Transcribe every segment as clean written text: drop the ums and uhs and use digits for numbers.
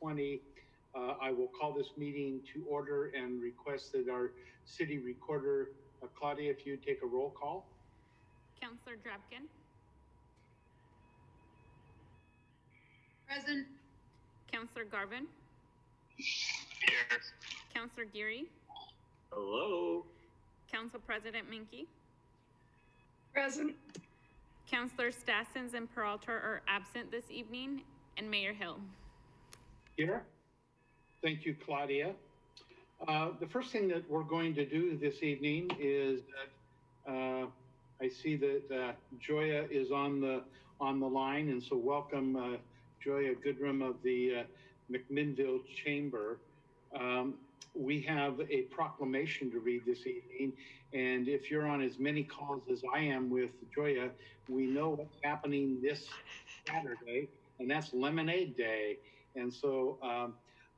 2020. I will call this meeting to order and request that our city recorder, Claudia, if you take a roll call. Councillor Drabkin. Present. Councillor Garvin. Here. Councillor Geary. Hello. Council President Minke. Present. Councillor Stassens and Peralta are absent this evening, and Mayor Hill. Here. Thank you, Claudia. The first thing that we're going to do this evening is that I see that Joya is on the line, and so welcome Joya Goodrum of the McMinnville Chamber. We have a proclamation to read this evening, and if you're on as many calls as I am with Joya, we know what's happening this Saturday, and that's Lemonade Day. And so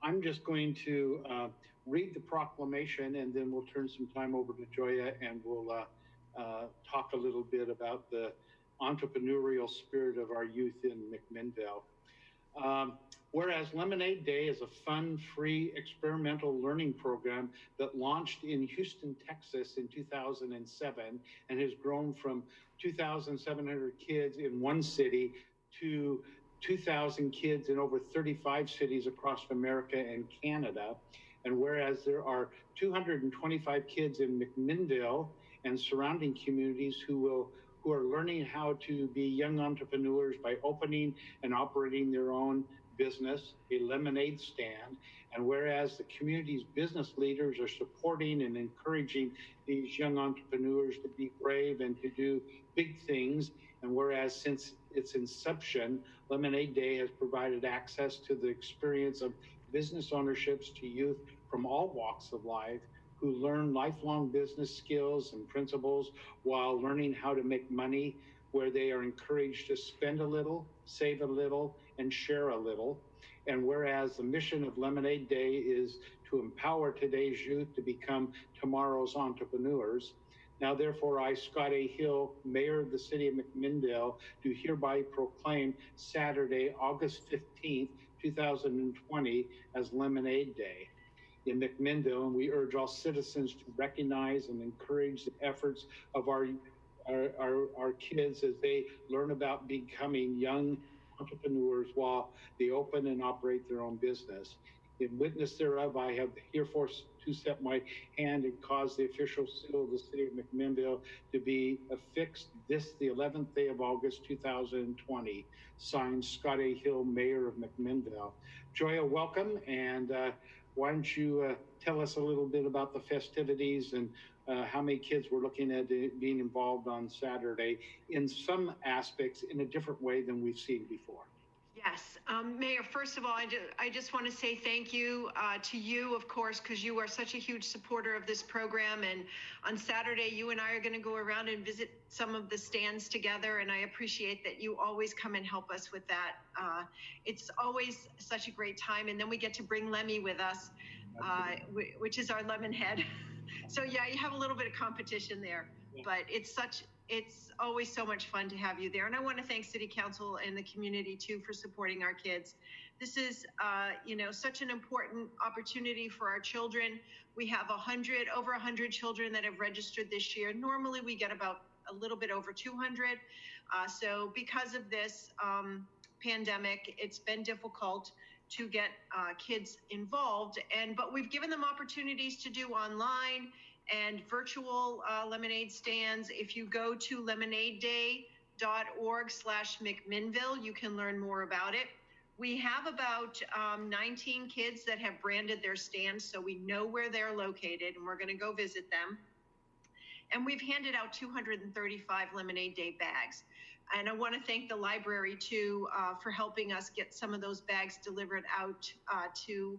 I'm just going to read the proclamation, and then we'll turn some time over to Joya, and we'll talk a little bit about the entrepreneurial spirit of our youth in McMinnville. Whereas Lemonade Day is a fun, free, experimental learning program that launched in Houston, Texas in 2007 and has grown from 2,700 kids in one city to 2,000 kids in over 35 cities across America and Canada. And whereas there are 225 kids in McMinnville and surrounding communities who are learning how to be young entrepreneurs by opening and operating their own business, a lemonade stand. And whereas the community's business leaders are supporting and encouraging these young entrepreneurs to be brave and to do big things, and whereas since its inception, Lemonade Day has provided access to the experience of business ownerships to youth from all walks of life who learn lifelong business skills and principles while learning how to make money, where they are encouraged to spend a little, save a little, and share a little. And whereas the mission of Lemonade Day is to empower today's youth to become tomorrow's entrepreneurs, now therefore I, Scott A. Hill, Mayor of the City of McMinnville, do hereby proclaim Saturday, August 15th, 2020 as Lemonade Day in McMinnville, and we urge all citizens to recognize and encourage the efforts of our kids as they learn about becoming young entrepreneurs while they open and operate their own business. In witness thereof, I have herefore to set my hand and cause the official seal of the City of McMinnville to be affixed this, the 11th day of August, 2020. Signed, Scott A. Hill, Mayor of McMinnville. Joya, welcome, and why don't you tell us a little bit about the festivities and how many kids we're looking at being involved on Saturday in some aspects in a different way than we've seen before. Yes, Mayor, first of all, I just want to say thank you to you, of course, because you are such a huge supporter of this program. And on Saturday, you and I are going to go around and visit some of the stands together. And I appreciate that you always come and help us with that. It's always such a great time. And then we get to bring Lemmy with us, which is our lemon head. So yeah, you have a little bit of competition there, but it's always so much fun to have you there. And I want to thank City Council and the community too for supporting our kids. This is, such an important opportunity for our children. We have over 100 children that have registered this year. Normally we get about a little bit over 200. So because of this pandemic, it's been difficult to get kids involved, but we've given them opportunities to do online and virtual lemonade stands. If you go to lemonadeday.org/McMinnville, you can learn more about it. We have about 19 kids that have branded their stands, so we know where they're located, and we're going to go visit them. And we've handed out 235 Lemonade Day bags. And I want to thank the library too for helping us get some of those bags delivered out to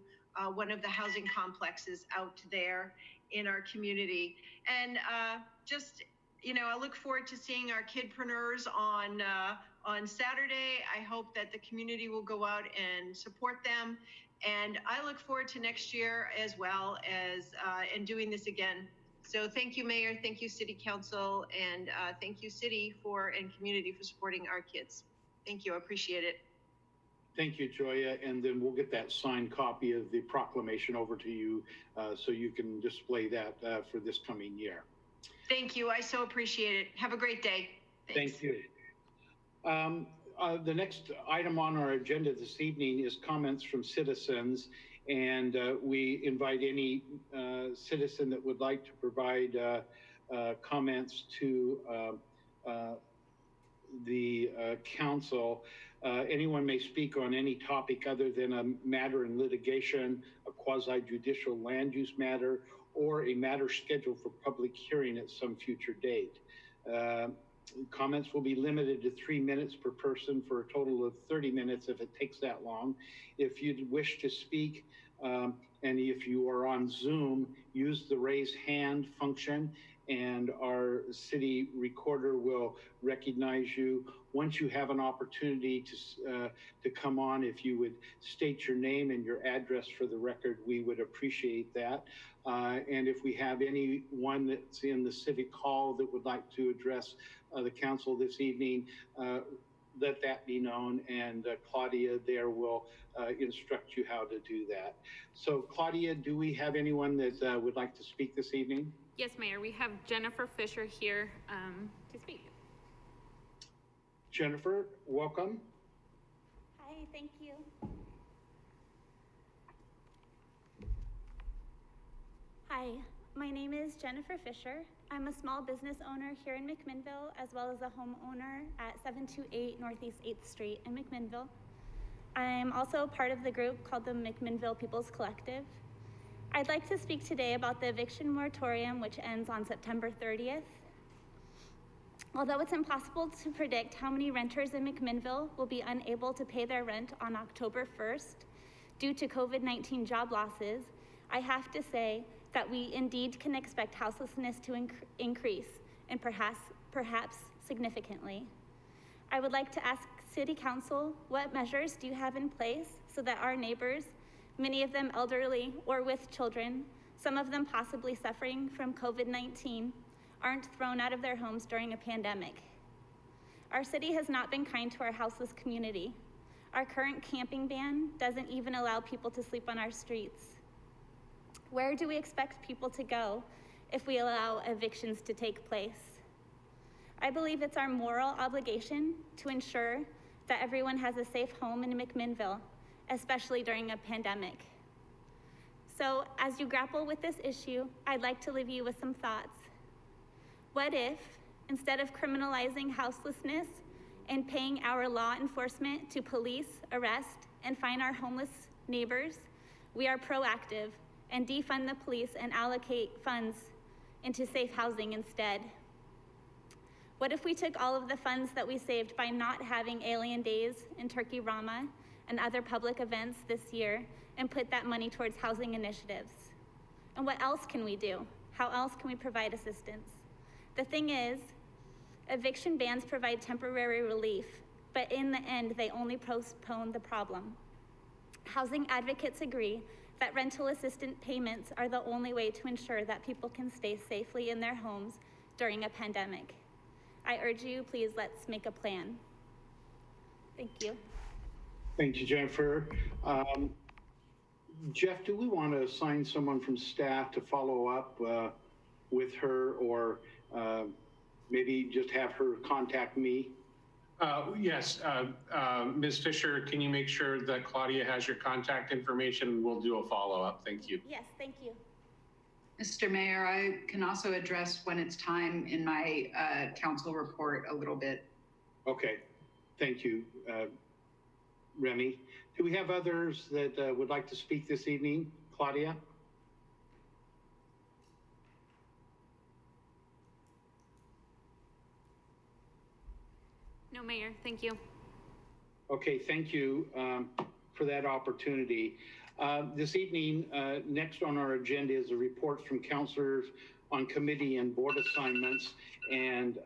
one of the housing complexes out there in our community. And I look forward to seeing our kidpreneurs on Saturday. I hope that the community will go out and support them. And I look forward to next year as well as and doing this again. So thank you, Mayor. Thank you, City Council, and thank you, City and community for supporting our kids. Thank you. I appreciate it. Thank you, Joya, and then we'll get that signed copy of the proclamation over to you so you can display that for this coming year. Thank you. I so appreciate it. Have a great day. Thanks. Thank you. The next item on our agenda this evening is comments from citizens, and we invite any citizen that would like to provide comments to the council. Anyone may speak on any topic other than a matter in litigation, a quasi-judicial land use matter, or a matter scheduled for public hearing at some future date. Comments will be limited to 3 minutes per person for a total of 30 minutes if it takes that long. If you'd wish to speak, and if you are on Zoom, use the raise hand function and our city recorder will recognize you. Once you have an opportunity to come on, if you would state your name and your address for the record, we would appreciate that. And if we have anyone that's in the civic hall that would like to address the council this evening, let that be known, and Claudia there will instruct you how to do that. So Claudia, do we have anyone that would like to speak this evening? Yes, Mayor, we have Jennifer Fisher here to speak. Jennifer, welcome. Hi, thank you. Hi, my name is Jennifer Fisher. I'm a small business owner here in McMinnville, as well as a homeowner at 728 Northeast 8th Street in McMinnville. I'm also part of the group called the McMinnville People's Collective. I'd like to speak today about the eviction moratorium, which ends on September 30th. Although it's impossible to predict how many renters in McMinnville will be unable to pay their rent on October 1st due to COVID-19 job losses, I have to say that we indeed can expect houselessness to increase, and perhaps significantly. I would like to ask City Council, what measures do you have in place so that our neighbors, many of them elderly or with children, some of them possibly suffering from COVID-19, aren't thrown out of their homes during a pandemic? Our city has not been kind to our houseless community. Our current camping ban doesn't even allow people to sleep on our streets. Where do we expect people to go if we allow evictions to take place? I believe it's our moral obligation to ensure that everyone has a safe home in McMinnville, especially during a pandemic. So as you grapple with this issue, I'd like to leave you with some thoughts. What if, instead of criminalizing houselessness and paying our law enforcement to police, arrest, and fine our homeless neighbors, we are proactive and defund the police and allocate funds into safe housing instead? What if we took all of the funds that we saved by not having Alien Days and Turkey Rama and other public events this year and put that money towards housing initiatives? And what else can we do? How else can we provide assistance? The thing is, eviction bans provide temporary relief, but in the end, they only postpone the problem. Housing advocates agree that rental assistance payments are the only way to ensure that people can stay safely in their homes during a pandemic. I urge you, please let's make a plan. Thank you. Thank you, Jennifer. Jeff, do we want to assign someone from staff to follow up with her, or maybe just have her contact me? Yes, Ms. Fisher, can you make sure that Claudia has your contact information? We'll do a follow-up. Thank you. Yes, thank you. Mr. Mayor, I can also address when it's time in my council report a little bit. Okay, thank you, Remy. Do we have others that would like to speak this evening? Claudia? No, Mayor, thank you. Okay, thank you for that opportunity. This evening, next on our agenda is a report from councilors on committee and board assignments. And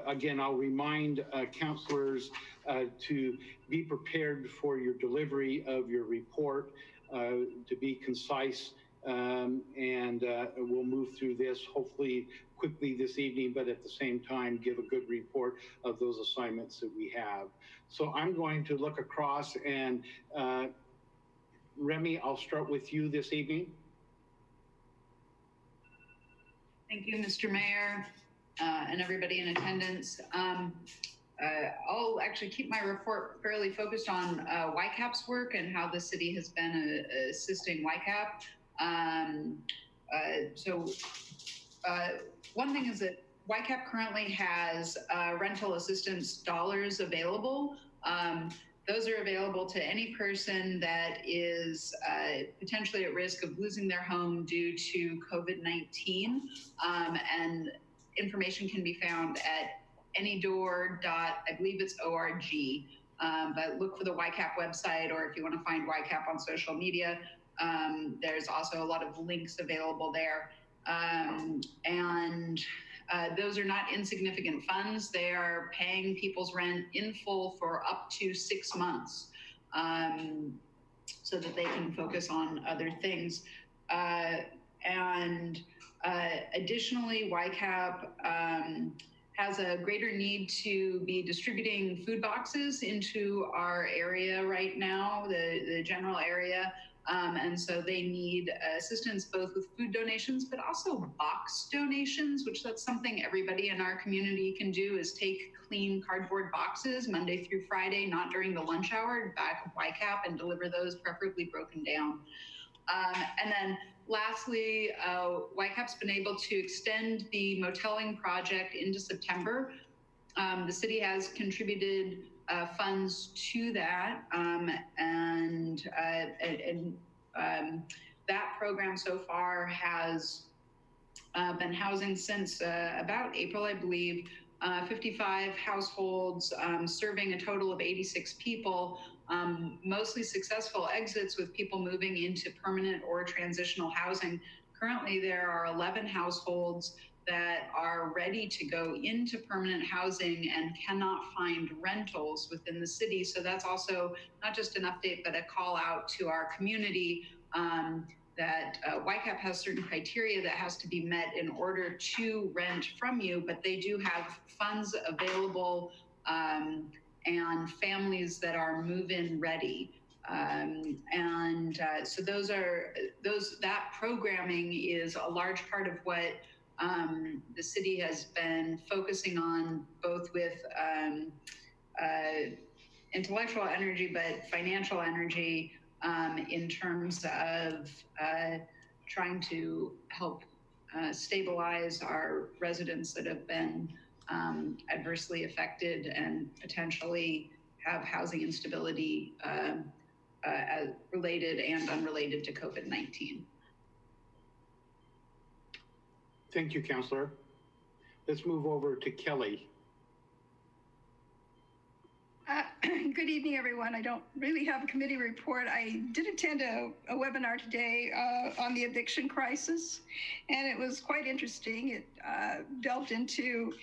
again, I'll remind councilors to be prepared for your delivery of your report, to be concise and we'll move through this hopefully quickly this evening, but at the same time, give a good report of those assignments that we have. So I'm going to look across and Remy, I'll start with you this evening. Thank you, Mr. Mayor, and everybody in attendance. I'll actually keep my report fairly focused on YCAP's work and how the city has been assisting YCAP. One thing is that YCAP currently has rental assistance dollars available. Those are available to any person that is potentially at risk of losing their home due to COVID-19. And information can be found at anydoor.org, I believe it's .org. But look for the YCAP website, or if you want to find YCAP on social media, there's also a lot of links available there. Those are not insignificant funds. They are paying people's rent in full for up to 6 months, so that they can focus on other things. Additionally, YCAP has a greater need to be distributing food boxes into our area right now, the general area. And so they need assistance both with food donations, but also box donations, which that's something everybody in our community can do, is take clean cardboard boxes Monday through Friday, not during the lunch hour, back of YCAP, and deliver those preferably broken down. And then lastly, YCAP's been able to extend the moteling project into September. The city has contributed funds to that, that program so far has been housing since about April, I believe, 55 households, serving a total of 86 people, mostly successful exits with people moving into permanent or transitional housing. Currently, there are 11 households that are ready to go into permanent housing and cannot find rentals within the city. So that's also not just an update, but a call out to our community that YCAP has certain criteria that has to be met in order to rent from you, but they do have funds available and families that are move-in ready. So that programming is a large part of what the city has been focusing on, both with intellectual energy, but financial energy in terms of trying to help stabilize our residents that have been adversely affected and potentially have housing instability related and unrelated to COVID-19. Thank you, Councillor. Let's move over to Kelly. Good evening, everyone. I don't really have a committee report. I did attend a webinar today on the eviction crisis, and it was quite interesting. It delved into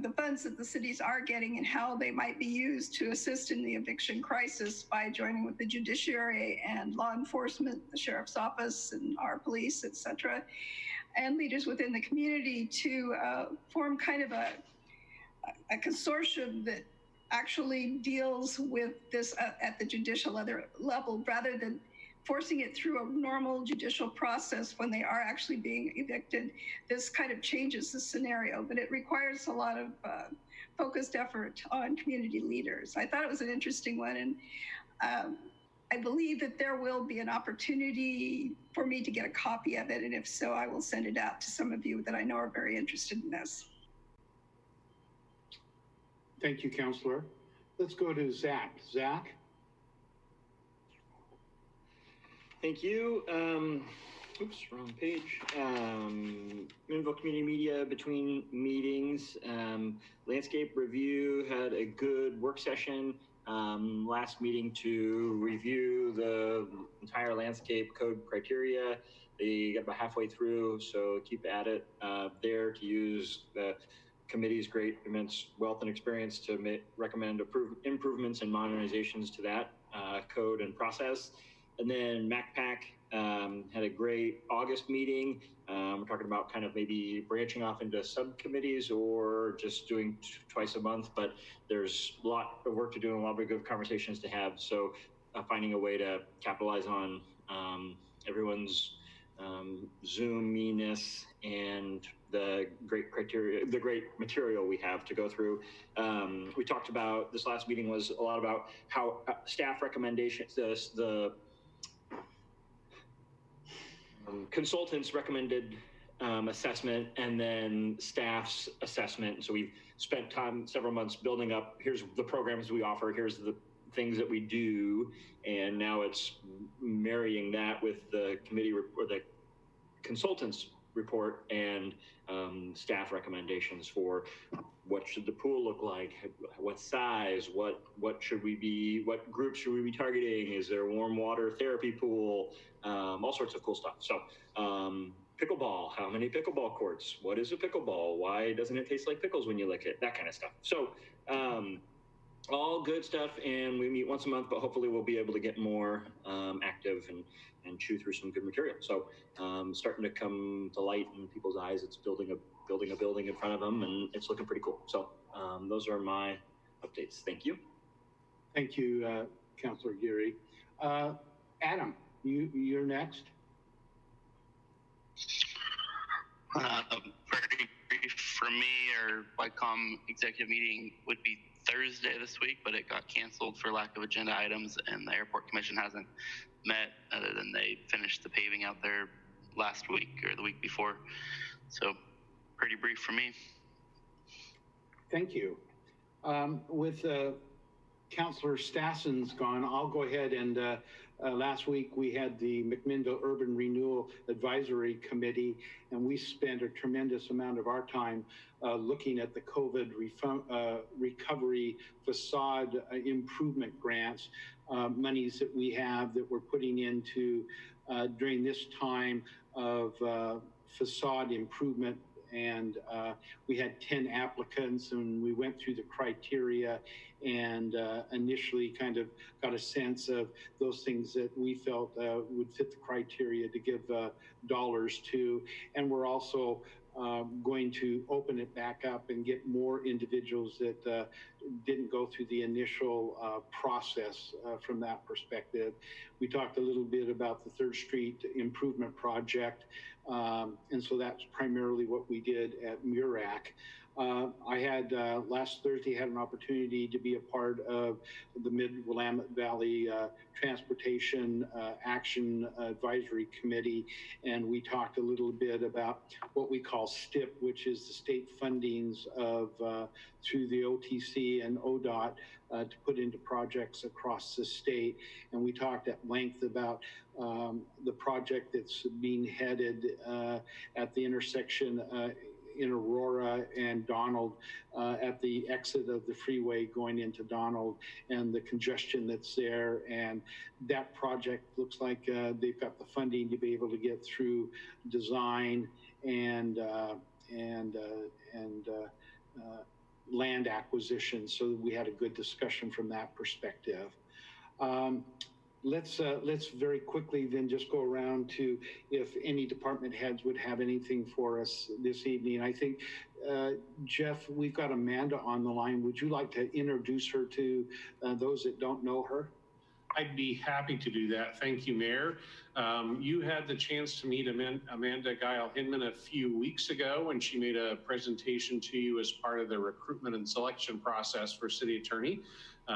the funds that the cities are getting and how they might be used to assist in the eviction crisis by joining with the judiciary and law enforcement, the sheriff's office and our police, et cetera, and leaders within the community to form kind of a consortium that actually deals with this at the judicial level, rather than forcing it through a normal judicial process when they are actually being evicted. This kind of changes the scenario, but it requires a lot of focused effort on community leaders. I thought it was an interesting one, and I believe that there will be an opportunity for me to get a copy of it, and if so, I will send it out to some of you that I know are very interested in this. Thank you, Councillor. Let's go to Zach. Zach? Thank you. Oops, wrong page. Minville Community Media between meetings. Landscape Review had a good work session last meeting to review the entire landscape code criteria. They got about halfway through, so keep at it there to use the committee's great immense wealth and experience to recommend improvements and modernizations to that code and process. And then MacPac had a great August meeting. We're talking about kind of maybe branching off into subcommittees or just doing twice a month, but there's a lot of work to do and a lot of good conversations to have. So finding a way to capitalize on everyone's Zoom-iness and the great criteria, the great material we have to go through. We talked about, this last meeting was a lot about how staff recommendations, the consultants recommended assessment and then staff's assessment. So we've spent time, several months building up, here's the programs we offer, here's the things that we do, and now it's marrying that with the committee or the consultants report and staff recommendations for what should the pool look like, what size, what should we be, what groups should we be targeting, is there a warm water therapy pool, all sorts of cool stuff. So pickleball, how many pickleball courts, what is a pickleball, why doesn't it taste like pickles when you lick it, that kind of stuff. So all good stuff, and we meet once a month, but hopefully we'll be able to get more active and chew through some good material. So starting to come to light in people's eyes. It's building a building in front of them, and it's looking pretty cool. So those are my updates. Thank you. Thank you, Councilor Geary. Adam, you're next. Very brief for me, our WICOM executive meeting would be Thursday this week, but it got canceled for lack of agenda items, and the airport commission hasn't met other than they finished the paving out there last week or the week before. So pretty brief for me. Thank you. With Councilor Stassen's gone, I'll go ahead and last week we had the McMinnville Urban Renewal Advisory Committee, and we spent a tremendous amount of our time looking at the COVID recovery facade improvement grants, monies that we have that we're putting into during this time of facade improvement. And we had 10 applicants, and we went through the criteria and initially kind of got a sense of those things that we felt would fit the criteria to give dollars to. And we're also going to open it back up and get more individuals that didn't go through the initial process from that perspective. We talked a little bit about the 3rd Street Improvement Project. And so that's primarily what we did at MURAC. I had last Thursday had an opportunity to be a part of the Mid-Willamette Valley Transportation Action Advisory Committee, and we talked a little bit about what we call STIP, which is the state fundings of through the OTC and ODOT to put into projects across the state. And we talked at length about the project that's being headed at the intersection in Aurora and Donald at the exit of the freeway going into Donald and the congestion that's there. And that project looks like they've got the funding to be able to get through design and land acquisition. So we had a good discussion from that perspective. Let's very quickly then just go around to if any department heads would have anything for us this evening. I think, Jeff, we've got Amanda on the line. Would you like to introduce her to those that don't know her? I'd be happy to do that. Thank you, Mayor. You had the chance to meet Amanda Guile-Hinman a few weeks ago when she made a presentation to you as part of the recruitment and selection process for city attorney.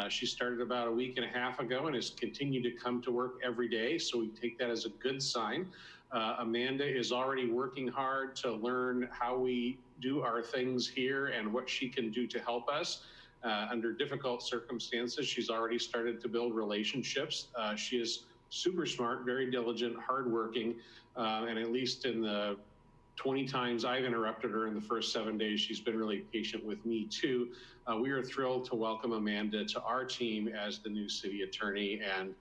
She started about a week and a half ago and has continued to come to work every day, so we take that as a good sign. Amanda is already working hard to learn how we do our things here and what she can do to help us. Under difficult circumstances, she's already started to build relationships. She is super smart, very diligent, hardworking, and at least in the 20 times I've interrupted her in the first 7 days, she's been really patient with me too. We are thrilled to welcome Amanda to our team as the new city attorney. And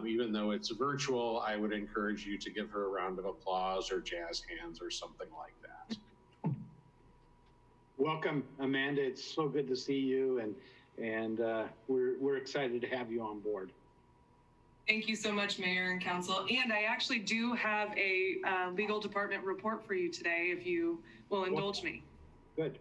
even though it's virtual, I would encourage you to give her a round of applause or jazz hands or something like that. Welcome, Amanda. It's so good to see you, and we're excited to have you on board. Thank you so much, Mayor and Council. And I actually do have a legal department report for you today, if you will indulge me. Good.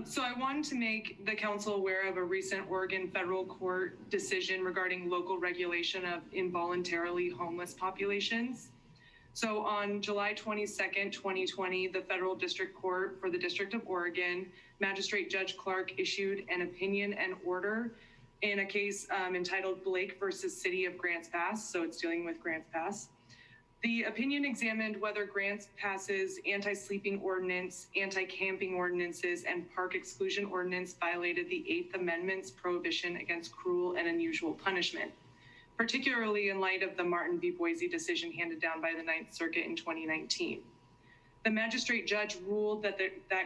So I wanted to make the council aware of a recent Oregon federal court decision regarding local regulation of involuntarily homeless populations. So on July 22nd, 2020, the Federal District Court for the District of Oregon, Magistrate Judge Clark issued an opinion and order in a case entitled Blake versus City of Grants Pass. So it's dealing with Grants Pass. The opinion examined whether Grants Pass's anti-sleeping ordinance, anti-camping ordinances, and park exclusion ordinance violated the 8th Amendment's prohibition against cruel and unusual punishment, particularly in light of the Martin v. Boise decision handed down by the Ninth Circuit in 2019. The magistrate judge ruled that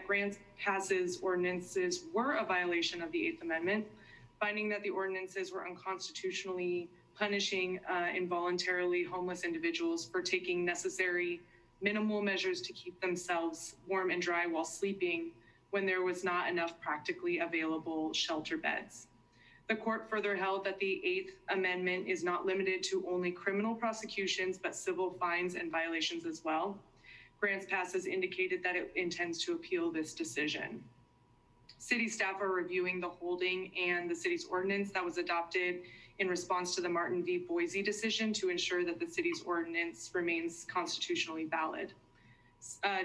Grants Pass's ordinances were a violation of the 8th Amendment, finding that the ordinances were unconstitutionally punishing involuntarily homeless individuals for taking necessary minimal measures to keep themselves warm and dry while sleeping when there was not enough practically available shelter beds. The court further held that the 8th Amendment is not limited to only criminal prosecutions, but civil fines and violations as well. Grants Pass has indicated that it intends to appeal this decision. City staff are reviewing the holding and the city's ordinance that was adopted in response to the Martin v. Boise decision to ensure that the city's ordinance remains constitutionally valid.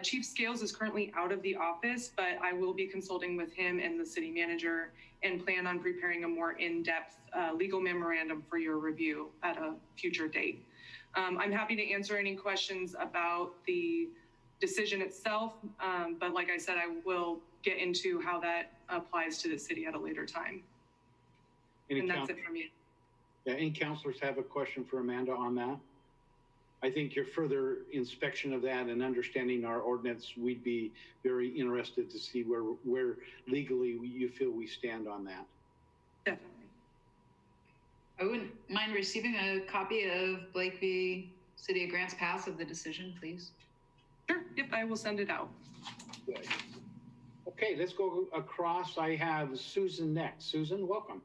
Chief Scales is currently out of the office, but I will be consulting with him and the city manager and plan on preparing a more in-depth legal memorandum for your review at a future date. I'm happy to answer any questions about the decision itself, but like I said, I will get into how that applies to the city at a later time. And that's it from me. Yeah, any counselors have a question for Amanda on that? I think your further inspection of that and understanding our ordinance, we'd be very interested to see where legally you feel we stand on that. Definitely. I wouldn't mind receiving a copy of Blake v. City of Grants Pass of the decision, please. Sure, yep, I will send it out. Good. Okay, let's go across. I have Susan next. Susan, welcome.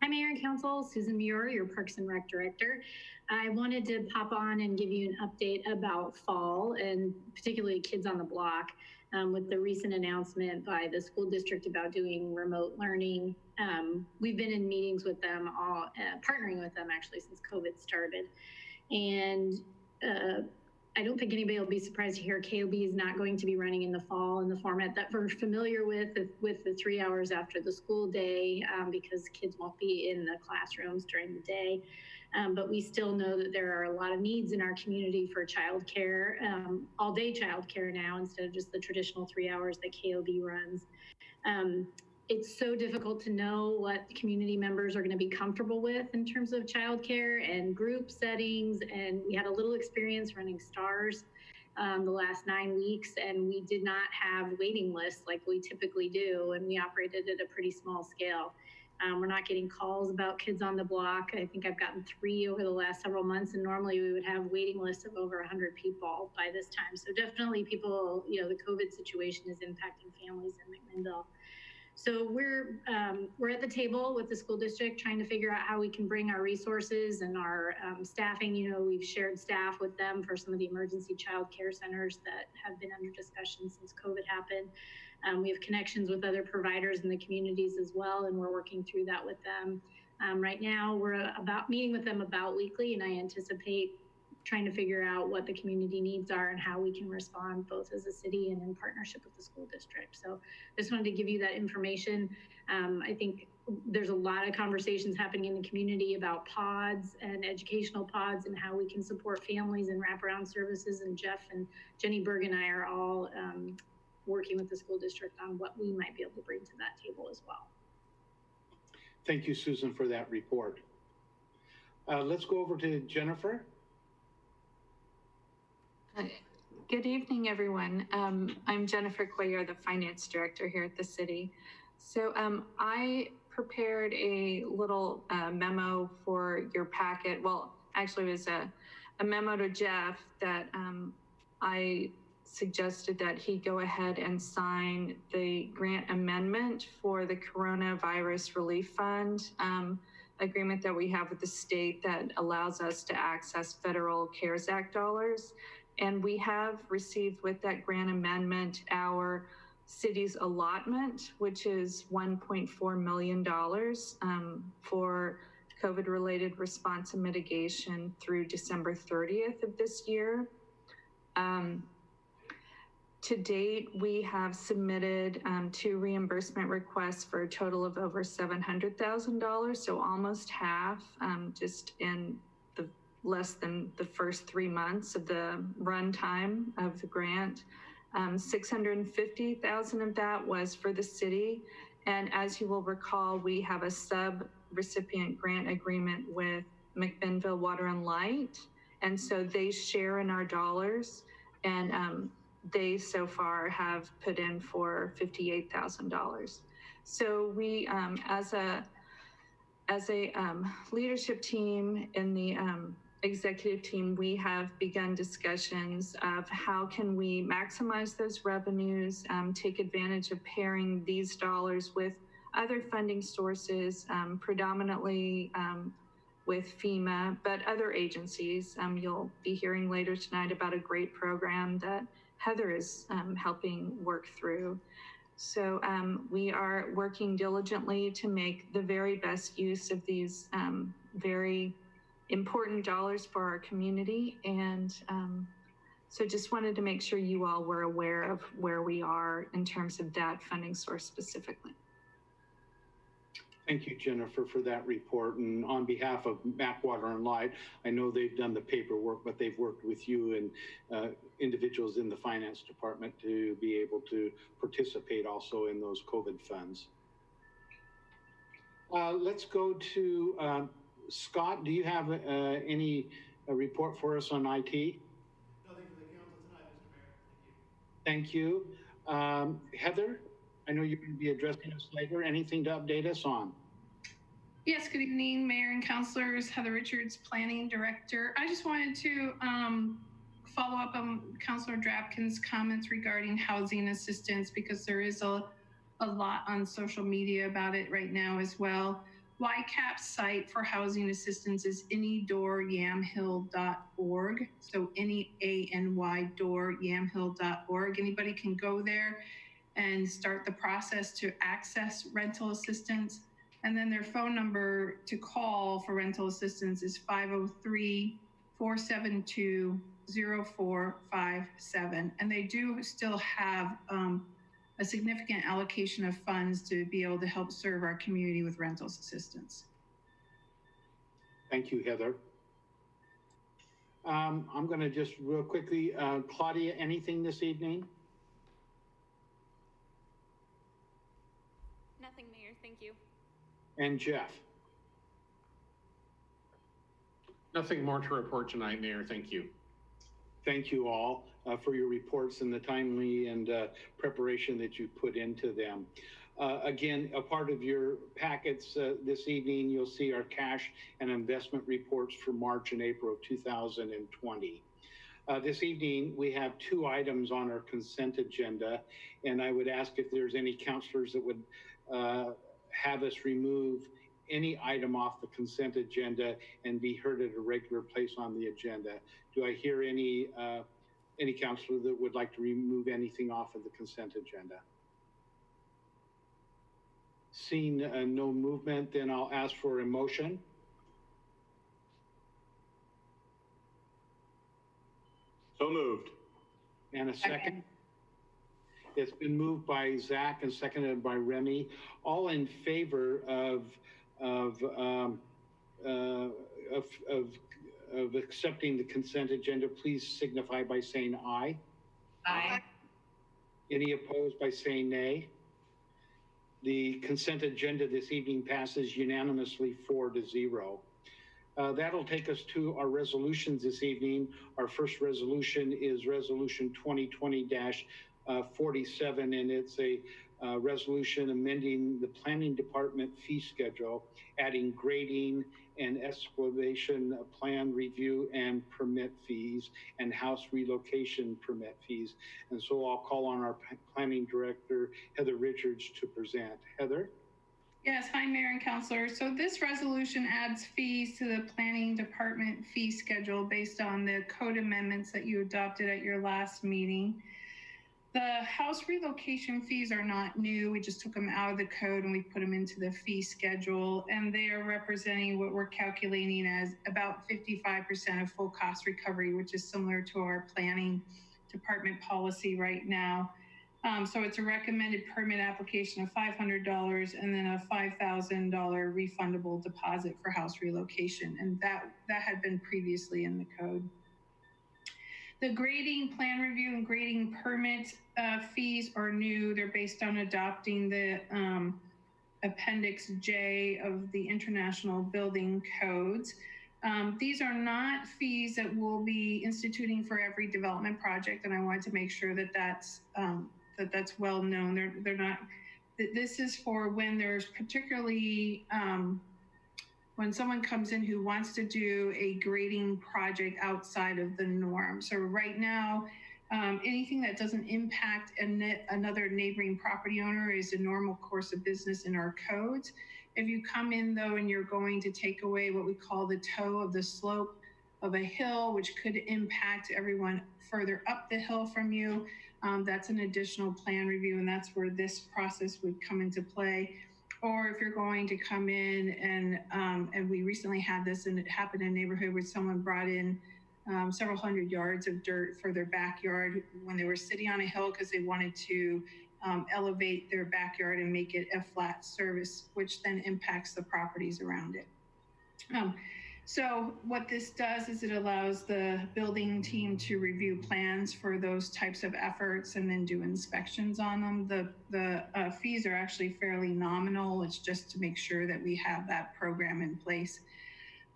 Hi, Mayor and Council. Susan Muir, your Parks and Rec Director. I wanted to pop on and give you an update about fall and particularly Kids on the Block with the recent announcement by the school district about doing remote learning. We've been in meetings with them, all partnering with them actually since COVID started. And I don't think anybody will be surprised to hear KOB is not going to be running in the fall in the format that we're familiar with the 3 hours after the school day because kids won't be in the classrooms during the day. But we still know that there are a lot of needs in our community for childcare, all-day childcare now instead of just the traditional 3 hours that KOB runs. It's so difficult to know what community members are going to be comfortable with in terms of childcare and group settings. And we had a little experience running STARS the last 9 weeks, and we did not have waiting lists like we typically do, and we operated at a pretty small scale. We're not getting calls about Kids on the Block. I think I've gotten 3 over the last several months, and normally we would have waiting lists of over 100 people by this time. So definitely people, the COVID situation is impacting families in McMinnville. So we're at the table with the school district trying to figure out how we can bring our resources and our staffing. We've shared staff with them for some of the emergency child care centers that have been under discussion since COVID happened. We have connections with other providers in the communities as well, and we're working through that with them. Right now, we're meeting with them about weekly, and I anticipate trying to figure out what the community needs are and how we can respond both as a city and in partnership with the school district. So I just wanted to give you that information. I think there's a lot of conversations happening in the community about pods and educational pods and how we can support families and wraparound services. And Jeff and Jenny Berg and I are all working with the school district on what we might be able to bring to that table as well. Thank you, Susan, for that report. Let's go over to Jennifer. Good evening, everyone. I'm Jennifer Cuellar, the Finance Director here at the city. So I prepared a little memo for your packet. Well, actually it was a memo to Jeff that I suggested that he go ahead and sign the grant amendment for the Coronavirus Relief Fund. agreement that we have with the state that allows us to access federal CARES Act dollars. And we have received with that grant amendment our city's allotment, which is $1.4 million for COVID-related response and mitigation through December 30th of this year. To date, we have submitted 2 reimbursement requests for a total of over $700,000, so almost half, just in the less than the first 3 months of the run time of the grant. 650,000 of that was for the city, and as you will recall, we have a sub-recipient grant agreement with McMinnville Water and Light, and so they share in our dollars, and they so far have put in for $58,000. So we, as a leadership team in the executive team, we have begun discussions of how can we maximize those revenues, take advantage of pairing these dollars with other funding sources, predominantly with FEMA, but other agencies. You'll be hearing later tonight about a great program that Heather is helping work through. So we are working diligently to make the very best use of these very important dollars for our community. And so just wanted to make sure you all were aware of where we are in terms of that funding source specifically. Thank you, Jennifer, for that report. And on behalf of MAC Water and Light, I know they've done the paperwork, but they've worked with you and individuals in the finance department to be able to participate also in those COVID funds. Let's go to Scott. Do you have any report for us on IT? Nothing for the council tonight, Mr. Mayor. Thank you. Heather, I know you're going to be addressing us later. Anything to update us on? Yes, good evening, Mayor and Councilors. Heather Richards, Planning Director. I just wanted to follow up on Councilor Drapkin's comments regarding housing assistance, because there is a lot on social media about it right now as well. YCAP's site for housing assistance is anydooryamhill.org. So ANY door yamhill.org. Anybody can go there and start the process to access rental assistance. And then their phone number to call for rental assistance is 503-472-0457. And they do still have a significant allocation of funds to be able to help serve our community with rental assistance. Thank you, Heather. I'm going to just real quickly, Claudia, anything this evening? Nothing, Mayor. Thank you. And Jeff? Nothing more to report tonight, Mayor. Thank you. Thank you all for your reports and the timely and preparation that you put into them. Again, a part of your packets this evening, you'll see our cash and investment reports for March and April of 2020. This evening, we have 2 items on our consent agenda, and I would ask if there's any counselors that would have us remove any item off the consent agenda and be heard at a regular place on the agenda. Do I hear any counselor that would like to remove anything off of the consent agenda? Seeing no movement, then I'll ask for a motion. So moved. And a second? It's been moved by Zach and seconded by Remy. All in favor of accepting the consent agenda, please signify by saying aye. Aye. Any opposed by saying nay? The consent agenda this evening passes unanimously 4-0. That'll take us to our resolutions this evening. Our first resolution is Resolution 2020-47, and it's a resolution amending the Planning Department fee schedule, adding grading and excavation plan review and permit fees and house relocation permit fees. And so I'll call on our Planning Director, Heather Richards, to present. Heather? Yes, hi, Mayor and Councilor. So this resolution adds fees to the Planning Department fee schedule based on the code amendments that you adopted at your last meeting. The house relocation fees are not new. We just took them out of the code and we put them into the fee schedule, and they are representing what we're calculating as about 55% of full cost recovery, which is similar to our Planning Department policy right now. So it's a recommended permit application of $500 and then a $5,000 refundable deposit for house relocation. And that had been previously in the code. The grading, plan review, and grading permit fees are new. They're based on adopting the Appendix J of the International Building Codes. These are not fees that we'll be instituting for every development project, and I wanted to make sure that that's well known. They're not. This is for when there's particularly when someone comes in who wants to do a grading project outside of the norm. So right now, anything that doesn't impact another neighboring property owner is a normal course of business in our codes. If you come in though and you're going to take away what we call the toe of the slope of a hill, which could impact everyone further up the hill from you, that's an additional plan review, and that's where this process would come into play. Or if you're going to come in and we recently had this, and it happened in a neighborhood where someone brought in several hundred yards of dirt for their backyard when they were sitting on a hill because they wanted to elevate their backyard and make it a flat surface, which then impacts the properties around it. So what this does is it allows the building team to review plans for those types of efforts and then do inspections on them. The fees are actually fairly nominal. It's just to make sure that we have that program in place.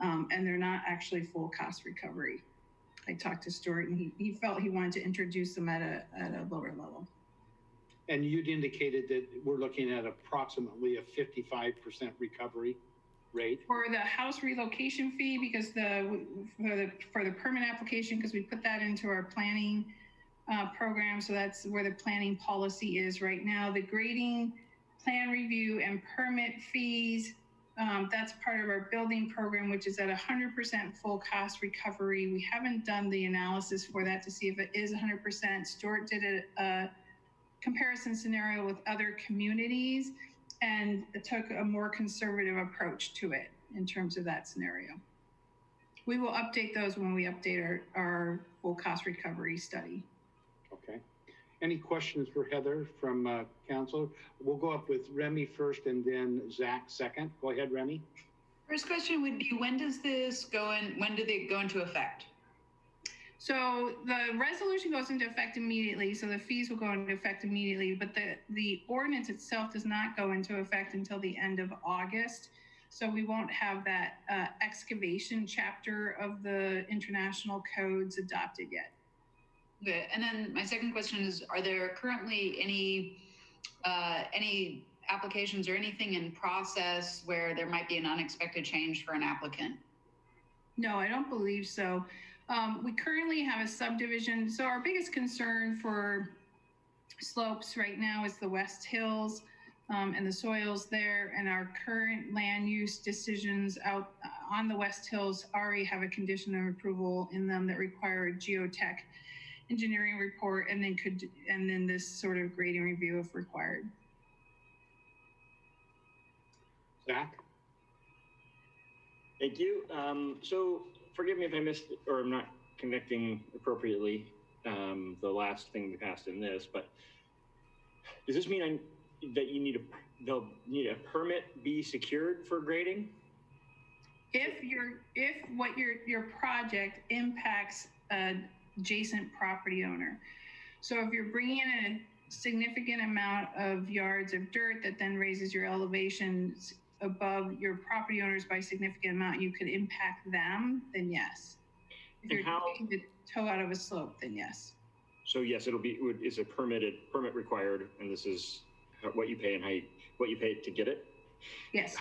And they're not actually full cost recovery. I talked to Stuart and he felt he wanted to introduce them at a lower level. And you'd indicated that we're looking at approximately a 55% recovery rate for the house relocation fee, because for the permit application, because we put that into our planning program, so that's where the planning policy is right now. The grading, plan review, and permit fees, that's part of our building program, which is at 100% full cost recovery. We haven't done the analysis for that to see if it is 100%. Stuart did a comparison scenario with other communities, and it took a more conservative approach to it in terms of that scenario. We will update those when we update our full cost recovery study. Okay. Any questions for Heather from council? We'll go up with Remy first and then Zach second. Go ahead, Remy. First question would be, when does this go in, when do they go into effect? So the resolution goes into effect immediately, so the fees will go into effect immediately, but the ordinance itself does not go into effect until the end of August. So we won't have that excavation chapter of the international codes adopted yet. Okay, and then my second question is, are there currently any applications or anything in process where there might be an unexpected change for an applicant? No, I don't believe so. We currently have a subdivision. So our biggest concern for slopes right now is the West Hills and the soils there. And our current land use decisions out on the West Hills already have a condition of approval in them that require a geotech engineering report, and then this sort of grading review if required. Zach? Thank you. So forgive me if I missed or I'm not connecting appropriately the last thing we passed in this, but does this mean that they'll need a permit be secured for grading? If your project impacts an adjacent property owner. So if you're bringing in a significant amount of yards of dirt that then raises your elevations above your property owners by a significant amount, you could impact them, then yes. If you're taking the toe out of a slope, then yes. So yes, is a permit required, and this is what you pay and what you pay to get it? Yes.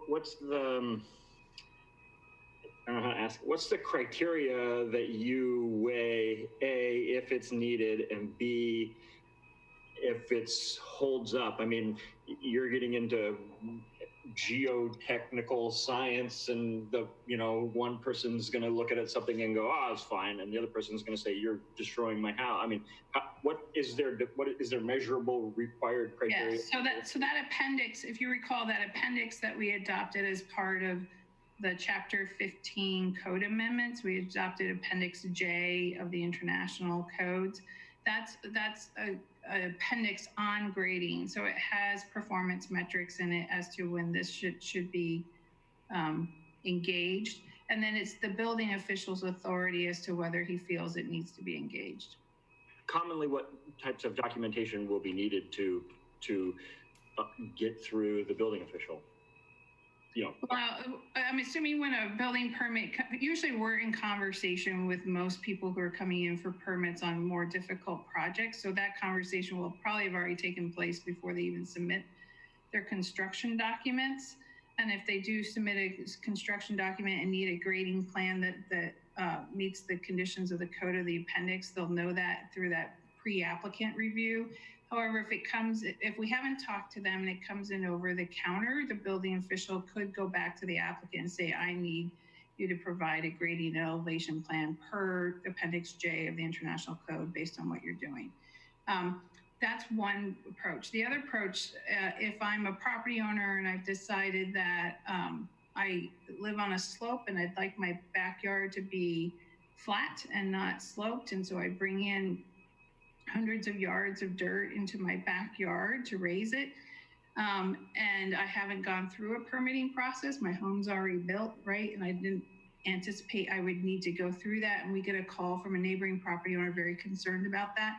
What's the, I don't know how to ask, what's the criteria that you weigh, A, if it's needed, and B, if it holds up? I mean, you're getting into geotechnical science, and one person's going to look at something and go, "Oh, it's fine," and the other person's going to say, "You're destroying my house." I mean, what is their measurable required criteria? Yeah, so that appendix, if you recall, that appendix that we adopted as part of the Chapter 15 code amendments, we adopted Appendix J of the international codes. That's a appendix on grading, so it has performance metrics in it as to when this should be engaged, and then it's the building official's authority as to whether he feels it needs to be engaged. Commonly, what types of documentation will be needed to get through the building official? Well, I'm assuming when a building permit, usually we're in conversation with most people who are coming in for permits on more difficult projects. So that conversation will probably have already taken place before they even submit their construction documents. And if they do submit a construction document and need a grading plan that meets the conditions of the code of the appendix, they'll know that through that pre-applicant review. However, if we haven't talked to them and it comes in over the counter, the building official could go back to the applicant and say, "I need you to provide a grading and elevation plan per Appendix J of the International Code based on what you're doing." That's one approach. The other approach, if I'm a property owner and I've decided that I live on a slope and I'd like my backyard to be flat and not sloped, and so I bring in hundreds of yards of dirt into my backyard to raise it. And I haven't gone through a permitting process. My home's already built, right? And I didn't anticipate I would need to go through that. And we get a call from a neighboring property owner very concerned about that.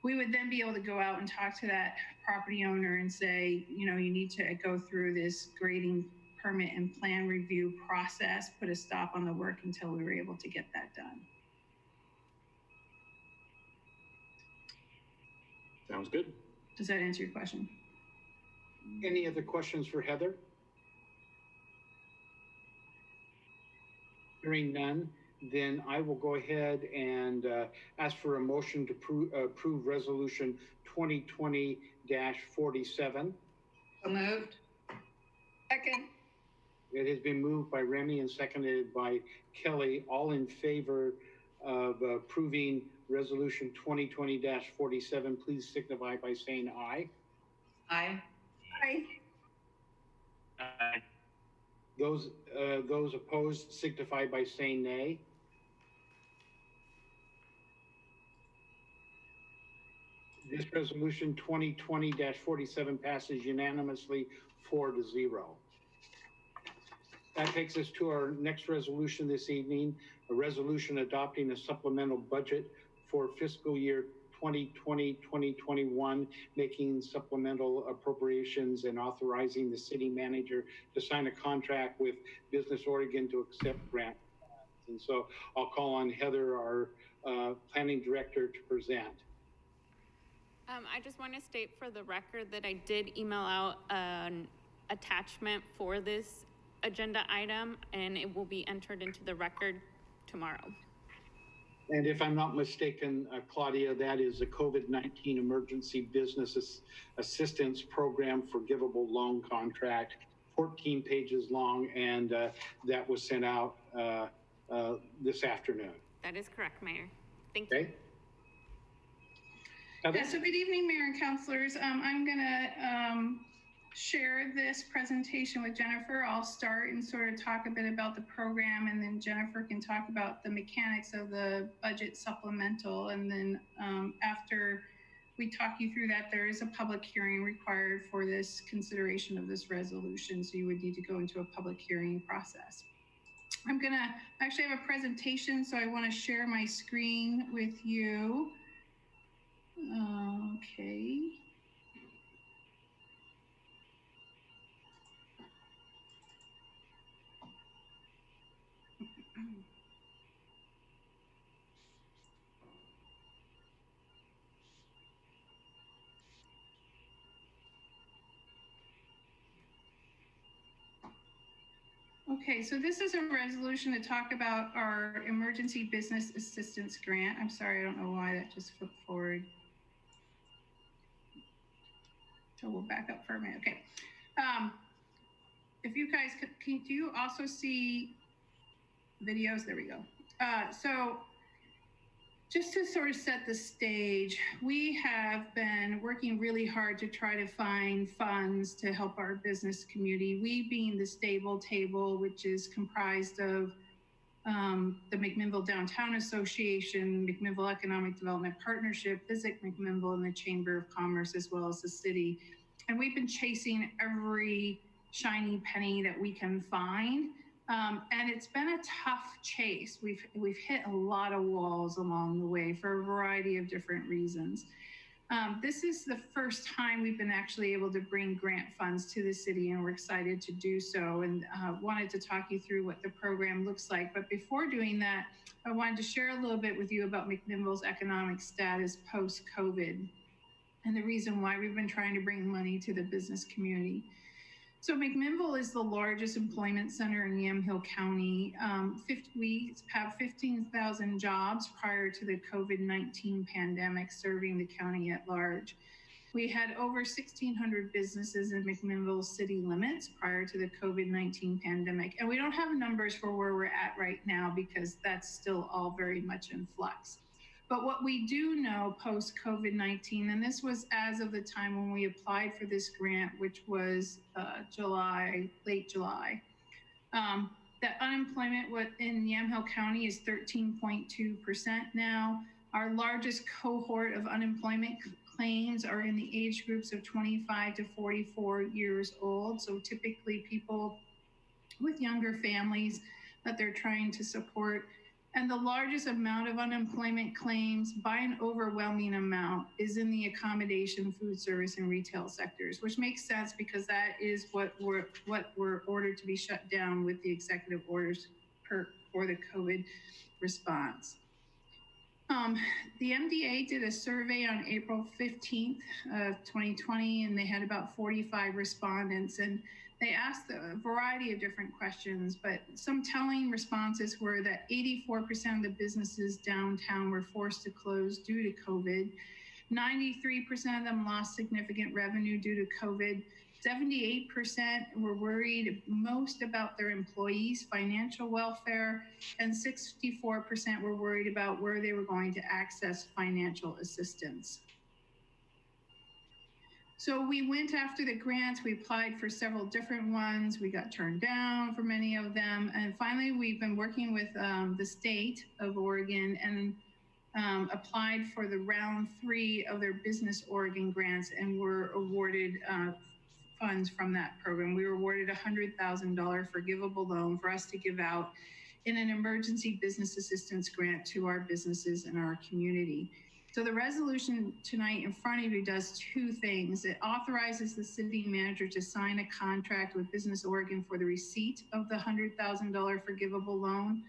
We would then be able to go out and talk to that property owner and say, you need to go through this grading permit and plan review process, put a stop on the work until we were able to get that done. Sounds good. Does that answer your question? Any other questions for Heather? Hearing none, then I will go ahead and ask for a motion to approve Resolution 2020-47. So moved. Second. It has been moved by Remy and seconded by Kelly. All in favor of approving Resolution 2020-47, please signify by saying aye. Aye. Aye. Aye. Those opposed signify by saying nay. This resolution 2020-47 passes unanimously 4-0. That takes us to our next resolution this evening, a resolution adopting a supplemental budget for fiscal year 2020-2021, making supplemental appropriations and authorizing the city manager to sign a contract with Business Oregon to accept grant funds. And so I'll call on Heather, our planning director, to present. I just want to state for the record that I did email out an attachment for this agenda item, and it will be entered into the record tomorrow. And if I'm not mistaken, Claudia, that is the COVID-19 Emergency Business Assistance Program Forgivable Loan Contract, 14 pages long, and that was sent out this afternoon. That is correct, Mayor. Thank you. Okay. Yeah, so good evening, Mayor and Councilors. I'm gonna share this presentation with Jennifer. I'll start and sort of talk a bit about the program, and then Jennifer can talk about the mechanics of the budget supplemental. And then after we talk you through that, there is a public hearing required for this consideration of this resolution. So you would need to go into a public hearing process. I'm gonna actually have a presentation, so I wanna share my screen with you. Okay. Okay, so this is a resolution to talk about our emergency business assistance grant. I'm sorry, I don't know why that just flipped forward. So we'll back up for a minute. Okay. if you guys do you also see videos? There we go. So just to sort of set the stage, we have been working really hard to try to find funds to help our business community. We being the Stable Table, which is comprised of the McMinnville Downtown Association, McMinnville Economic Development Partnership, Visit McMinnville, and the Chamber of Commerce, as well as the city. And we've been chasing every shiny penny that we can find. And it's been a tough chase. We've hit a lot of walls along the way for a variety of different reasons. This is the first time we've been actually able to bring grant funds to the city, and we're excited to do so, and wanted to talk you through what the program looks like. But before doing that, I wanted to share a little bit with you about McMinnville's economic status post-COVID and the reason why we've been trying to bring money to the business community. So McMinnville is the largest employment center in Yamhill County. We have 15,000 jobs prior to the COVID-19 pandemic serving the county at large. We had over 1,600 businesses in McMinnville city limits prior to the COVID-19 pandemic. And we don't have numbers for where we're at right now because that's still all very much in flux. But what we do know post-COVID-19, and this was as of the time when we applied for this grant, which was late July, that unemployment in Yamhill County is 13.2% now. Our largest cohort of unemployment claims are in the age groups of 25 to 44 years old. So typically people with younger families that they're trying to support. And the largest amount of unemployment claims by an overwhelming amount is in the accommodation, food service, and retail sectors, which makes sense because that is what we're ordered to be shut down with the executive orders for the COVID response. The MDA did a survey on April 15th of 2020, and they had about 45 respondents, and they asked a variety of different questions, but some telling responses were that 84% of the businesses downtown were forced to close due to COVID. 93% of them lost significant revenue due to COVID. 78% were worried most about their employees' financial welfare, and 64% were worried about where they were going to access financial assistance. So we went after the grants. We applied for several different ones. We got turned down for many of them. And finally, we've been working with the state of Oregon and applied for the round 3 of their Business Oregon grants, and were awarded funds from that program. We were awarded a $100,000 forgivable loan for us to give out in an emergency business assistance grant to our businesses in our community. So the resolution tonight in front of you does 2 things. It authorizes the city manager to sign a contract with Business Oregon for the receipt of the $100,000 forgivable loan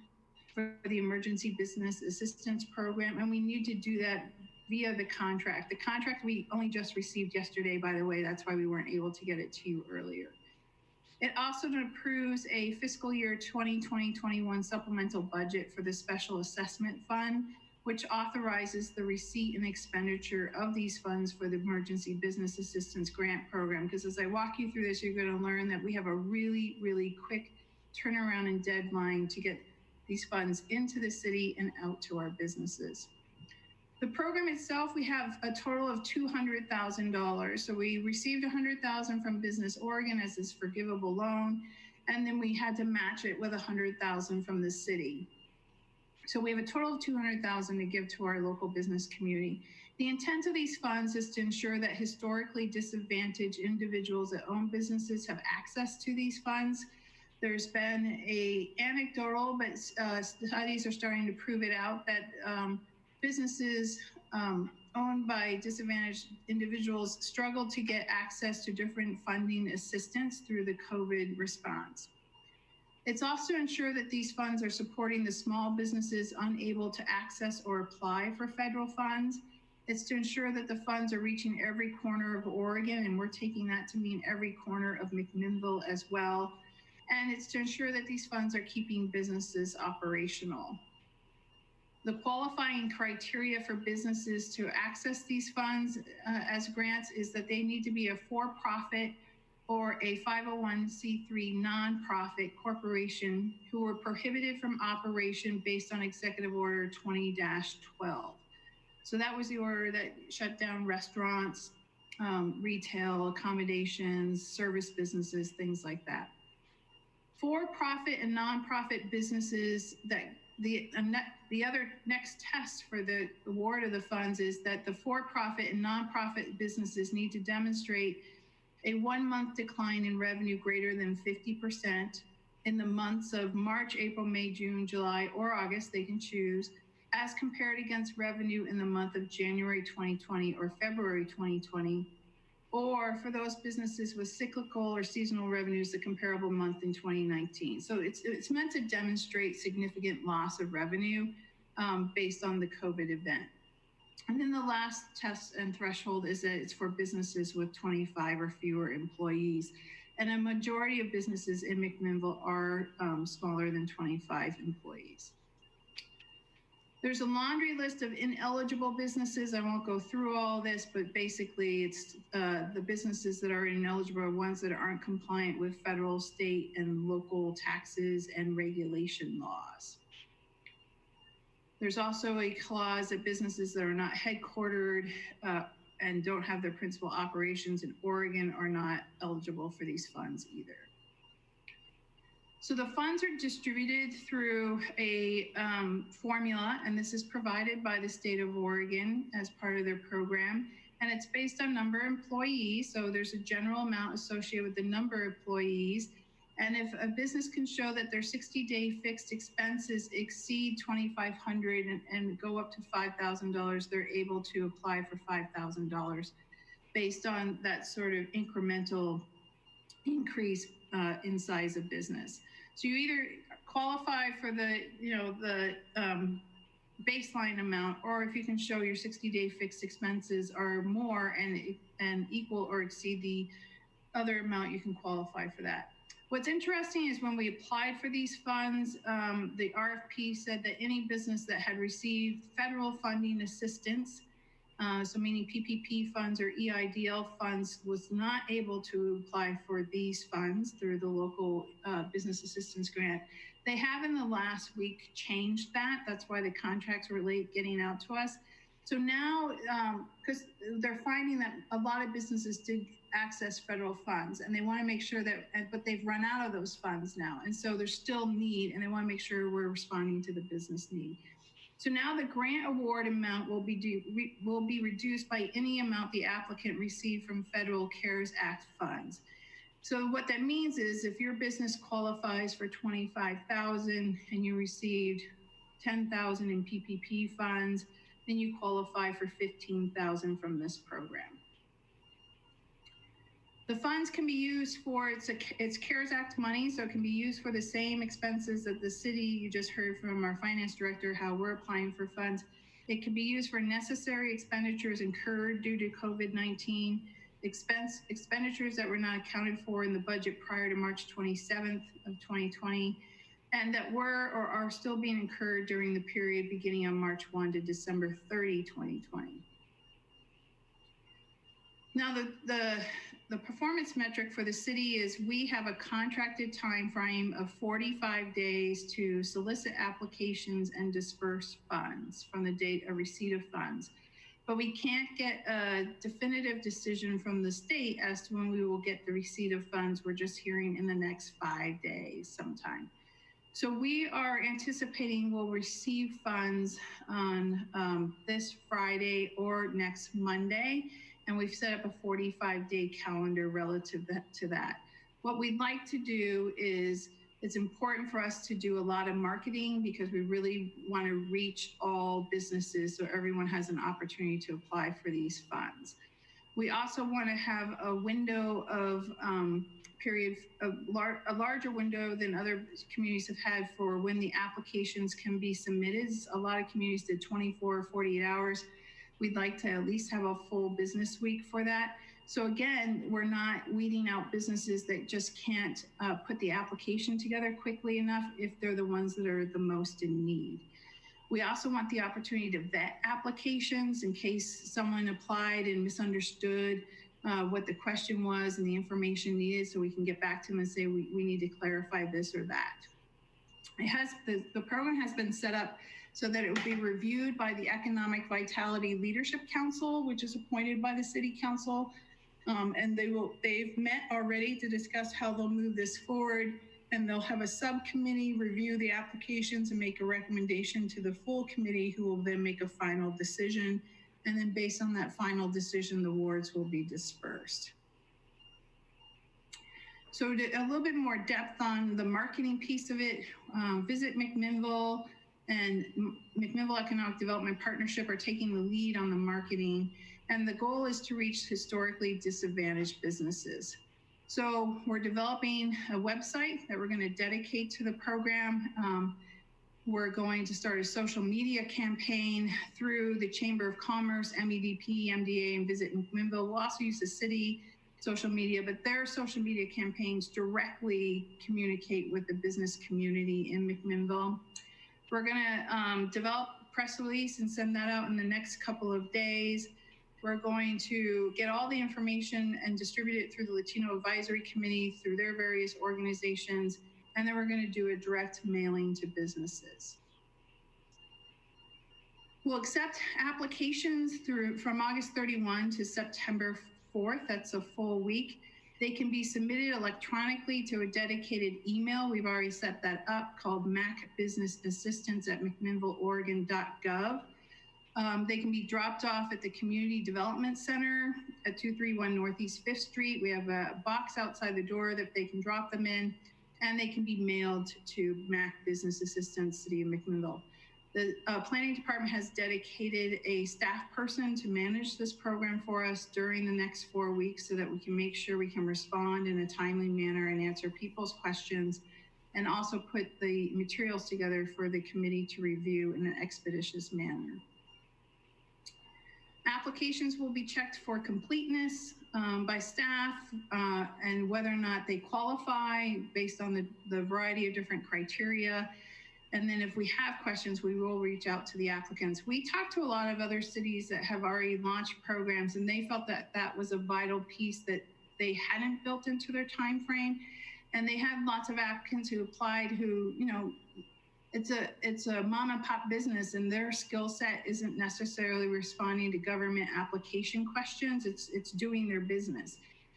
for the emergency business assistance program. And we need to do that via the contract. The contract we only just received yesterday, by the way. That's why we weren't able to get it to you earlier. It also approves a fiscal year 2020-21 supplemental budget for the Special Assessment Fund, which authorizes the receipt and expenditure of these funds for the Emergency Business Assistance Grant Program. Because as I walk you through this, you're going to learn that we have a really, really quick turnaround and deadline to get these funds into the city and out to our businesses. The program itself, we have a total of $200,000. So we received $100,000 from Business Oregon as this forgivable loan, and then we had to match it with $100,000 from the city. So we have a total of $200,000 to give to our local business community. The intent of these funds is to ensure that historically disadvantaged individuals that own businesses have access to these funds. There's been a anecdotal, but studies are starting to prove it out that businesses owned by disadvantaged individuals struggle to get access to different funding assistance through the COVID response. It's also to ensure that these funds are supporting the small businesses unable to access or apply for federal funds. It's to ensure that the funds are reaching every corner of Oregon, and we're taking that to mean every corner of McMinnville as well. And it's to ensure that these funds are keeping businesses operational. The qualifying criteria for businesses to access these funds as grants is that they need to be a for-profit or a 501c3 nonprofit corporation who were prohibited from operation based on Executive Order 20-12. So that was the order that shut down restaurants, retail, accommodations, service businesses, things like that. For-profit and nonprofit businesses, that the other next test for the award of the funds is that the for-profit and nonprofit businesses need to demonstrate a 1-month decline in revenue greater than 50% in the months of March, April, May, June, July, or August, they can choose, as compared against revenue in the month of January 2020 or February 2020, or for those businesses with cyclical or seasonal revenues, the comparable month in 2019. So it's meant to demonstrate significant loss of revenue based on the COVID event. And then the last test and threshold is that it's for businesses with 25 or fewer employees. And a majority of businesses in McMinnville are smaller than 25 employees. There's a laundry list of ineligible businesses. I won't go through all this, but basically it's the businesses that are ineligible are ones that aren't compliant with federal, state, and local taxes and regulation laws. There's also a clause that businesses that are not headquartered and don't have their principal operations in Oregon are not eligible for these funds either. So the funds are distributed through a formula, and this is provided by the state of Oregon as part of their program. And it's based on number of employees. So there's a general amount associated with the number of employees. And if a business can show that their 60-day fixed expenses exceed $2,500 and go up to $5,000, they're able to apply for $5,000 based on that sort of incremental increase in size of business. So you either qualify for the, the baseline amount, or if you can show your 60-day fixed expenses are more and equal or exceed the other amount, you can qualify for that. What's interesting is when we applied for these funds, the RFP said that any business that had received federal funding assistance, so meaning PPP funds or EIDL funds, was not able to apply for these funds through the local business assistance grant. They have in the last week changed that. That's why the contracts were late getting out to us. So now, because they're finding that a lot of businesses did access federal funds, and they want to make sure that, but they've run out of those funds now. And so there's still need, and they want to make sure we're responding to the business need. So now the grant award amount will be reduced by any amount the applicant received from federal CARES Act funds. So what that means is if your business qualifies for $25,000 and you received $10,000 in PPP funds, then you qualify for $15,000 from this program. The funds can be used for, it's CARES Act money, so it can be used for the same expenses that the city, you just heard from our finance director, how we're applying for funds. It can be used for necessary expenditures incurred due to COVID-19, expenditures that were not accounted for in the budget prior to March 27th of 2020, and that were or are still being incurred during the period beginning on March 1 to December 30, 2020. Now, the performance metric for the city is we have a contracted time frame of 45 days to solicit applications and disperse funds from the date of receipt of funds. But we can't get a definitive decision from the state as to when we will get the receipt of funds. We're just hearing in the next 5 days sometime. So we are anticipating we'll receive funds on this Friday or next Monday. And we've set up a 45-day calendar relative to that. What we'd like to do is, it's important for us to do a lot of marketing because we really want to reach all businesses so everyone has an opportunity to apply for these funds. We also want to have a window of a larger window than other communities have had for when the applications can be submitted. A lot of communities did 24 or 48 hours. We'd like to at least have a full business week for that. So again, we're not weeding out businesses that just can't put the application together quickly enough if they're the ones that are the most in need. We also want the opportunity to vet applications in case someone applied and misunderstood what the question was and the information needed, so we can get back to them and say, we need to clarify this or that. The program has been set up so that it will be reviewed by the Economic Vitality Leadership Council, which is appointed by the City Council. And they've met already to discuss how they'll move this forward, and they'll have a subcommittee review the applications and make a recommendation to the full committee, who will then make a final decision. And then based on that final decision, the awards will be dispersed. So a little bit more depth on the marketing piece of it, Visit McMinnville and McMinnville Economic Development Partnership are taking the lead on the marketing. And the goal is to reach historically disadvantaged businesses. So we're developing a website that we're going to dedicate to the program. We're going to start a social media campaign through the Chamber of Commerce, MEDP, MDA, and Visit McMinnville. We'll also use the city social media, but their social media campaigns directly communicate with the business community in McMinnville. We're going to develop a press release and send that out in the next couple of days. We're going to get all the information and distribute it through the Latino Advisory Committee, through their various organizations, and then we're going to do a direct mailing to businesses. We'll accept applications from August 31 to September 4th. That's a full week. They can be submitted electronically to a dedicated email. We've already set that up, called macbusinessassistance@mcminnvilleoregon.gov. They can be dropped off at the Community Development Center at 231 Northeast 5th Street. We have a box outside the door that they can drop them in, and they can be mailed to Mac Business Assistance, City of McMinnville. The Planning Department has dedicated a staff person to manage this program for us during the next 4 weeks, so that we can make sure we can respond in a timely manner and answer people's questions, and also put the materials together for the committee to review in an expeditious manner. Applications will be checked for completeness by staff and whether or not they qualify based on the variety of different criteria. And then if we have questions, we will reach out to the applicants. We talked to a lot of other cities that have already launched programs, and they felt that that was a vital piece that they hadn't built into their time frame. And they had lots of applicants who applied who, you know, it's a mom and pop business, and their skill set isn't necessarily responding to government application questions. It's doing their business.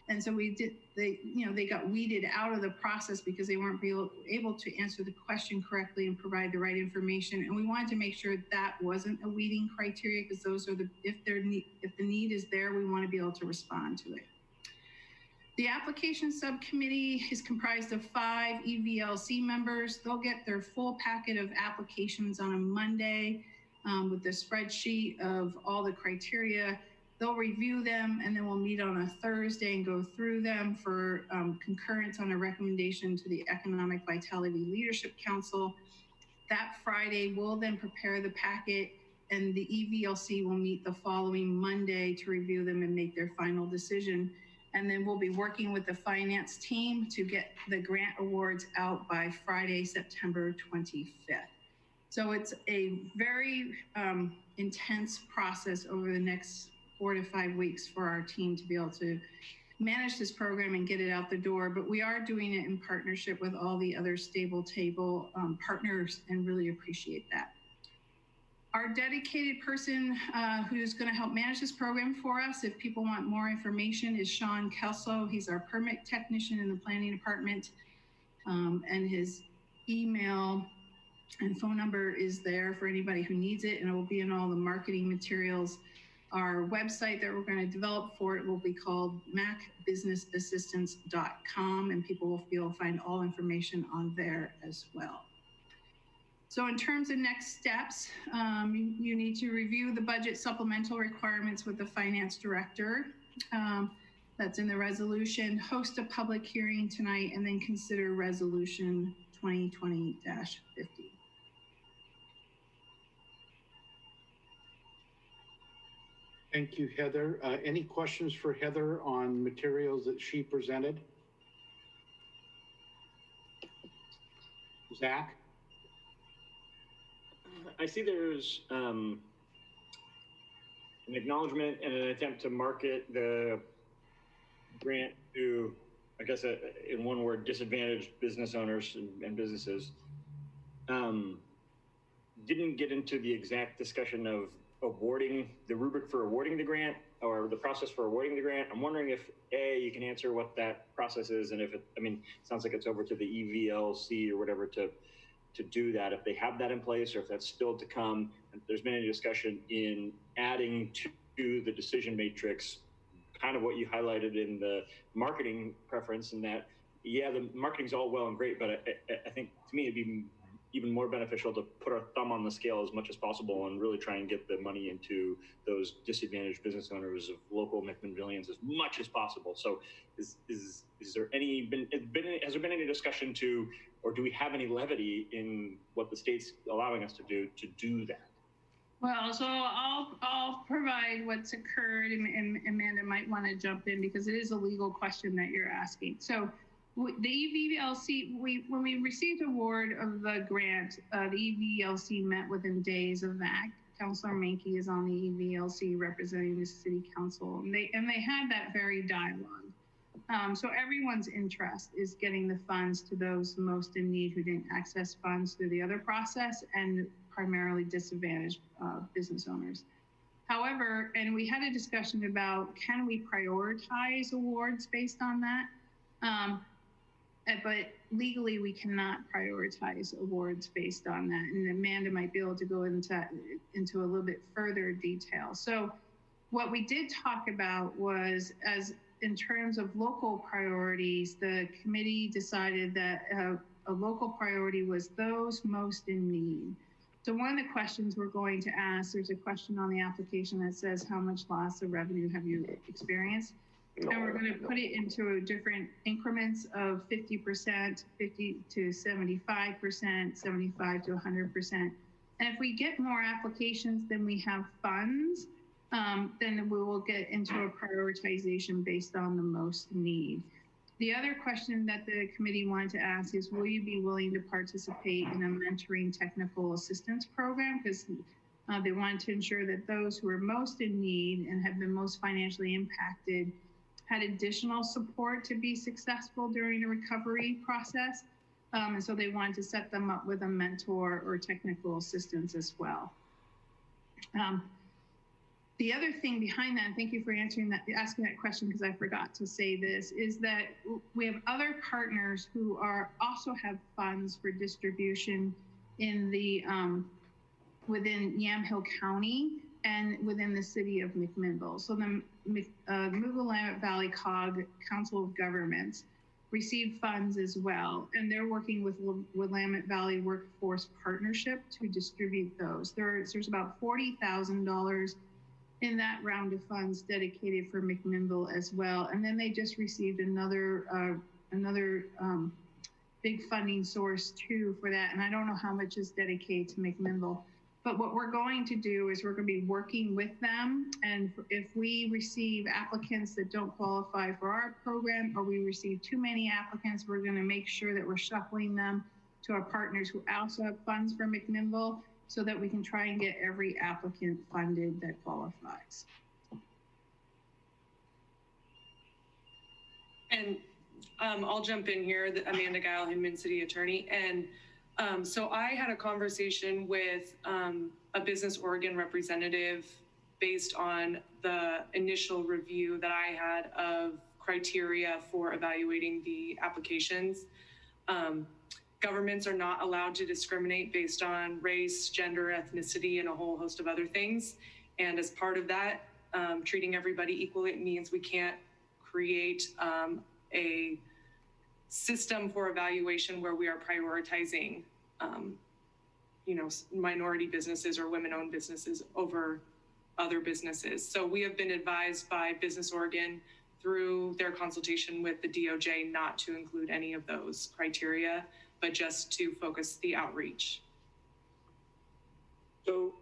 And so they got weeded out of the process because they weren't able to answer the question correctly and provide the right information. And we wanted to make sure that wasn't a weeding criteria, because those are if the need is there, we want to be able to respond to it. The application subcommittee is comprised of 5 EVLC members. They'll get their full packet of applications on a Monday with the spreadsheet of all the criteria. They'll review them, and then we'll meet on a Thursday and go through them for concurrence on a recommendation to the Economic Vitality Leadership Council. That Friday, we'll then prepare the packet, and the EVLC will meet the following Monday to review them and make their final decision. And then we'll be working with the finance team to get the grant awards out by Friday, September 25th. So it's a very intense process over the next 4 to 5 weeks for our team to be able to manage this program and get it out the door. But we are doing it in partnership with all the other Stable Table partners, and really appreciate that. Our dedicated person who's going to help manage this program for us, if people want more information, is Sean Kelso. He's our permit technician in the planning department, and his email and phone number is there for anybody who needs it, and it will be in all the marketing materials. Our website that we're going to develop for it will be called macbusinessassistance.com, and people will be able to find all information on there as well. So in terms of next steps, you need to review the budget supplemental requirements with the finance director. That's in the resolution. Host a public hearing tonight, and then consider resolution 2020-50. Thank you, Heather. Any questions for Heather on materials that she presented? Zach? I see there's an acknowledgement and an attempt to market the grant to, I guess, in one word, disadvantaged business owners and businesses. Didn't get into the exact discussion of awarding the rubric for awarding the grant or the process for awarding the grant. I'm wondering if you can answer what that process is, and if it, I mean, it sounds like it's over to the EVLC or whatever to do that, if they have that in place or if that's still to come. If there's been any discussion in adding to the decision matrix, kind of what you highlighted in the marketing preference, and that, yeah, the marketing's all well and great, but I think to me it'd be even more beneficial to put our thumb on the scale as much as possible and really try and get the money into those disadvantaged business owners of local McMinnvillians as much as possible. So is there has there been any discussion to, or do we have any levity in what the state's allowing us to do that? Well, so I'll provide what's occurred, and Amanda might want to jump in because it is a legal question that you're asking. So the EVLC, when we received award of the grant, the EVLC met within days of that. Councilor Menke is on the EVLC representing the city council, and they had that very dialogue. So everyone's interest is getting the funds to those most in need who didn't access funds through the other process, and primarily disadvantaged business owners. However, and we had a discussion about, can we prioritize awards based on that? But legally, we cannot prioritize awards based on that. And Amanda might be able to go into a little bit further detail. So what we did talk about was, as in terms of local priorities, the committee decided that a local priority was those most in need. So one of the questions we're going to ask, there's a question on the application that says, how much loss of revenue have you experienced? And we're going to put it into different increments of 50%, 50 to 75%, 75 to 100%. And if we get more applications than we have funds, then we will get into a prioritization based on the most need. The other question that the committee wanted to ask is, will you be willing to participate in a mentoring technical assistance program? Because they wanted to ensure that those who are most in need and have been most financially impacted had additional support to be successful during the recovery process. And so they wanted to set them up with a mentor or technical assistance as well. The other thing behind that, and thank you for asking that question, because I forgot to say this, is that we have other partners who also have funds for distribution in the within Yamhill County and within the city of McMinnville. So the McMinnville-Willamette Valley COG, Council of Governments, received funds as well, and they're working with Willamette Valley Workforce Partnership to distribute those. There's about $40,000 in that round of funds dedicated for McMinnville as well. And then they just received another big funding source too for that. And I don't know how much is dedicated to McMinnville. But what we're going to do is we're going to be working with them. And if we receive applicants that don't qualify for our program, or we receive too many applicants, we're going to make sure that we're shuffling them to our partners who also have funds for McMinnville, so that we can try and get every applicant funded that qualifies. And I'll jump in here, Amanda Guile, Hinman City Attorney. And so I had a conversation with a Business Oregon representative based on the initial review that I had of criteria for evaluating the applications. Governments are not allowed to discriminate based on race, gender, ethnicity, and a whole host of other things. And as part of that, treating everybody equally means we can't create a system for evaluation where we are prioritizing, minority businesses or women-owned businesses over other businesses. So we have been advised by Business Oregon through their consultation with the DOJ not to include any of those criteria, but just to focus the outreach. So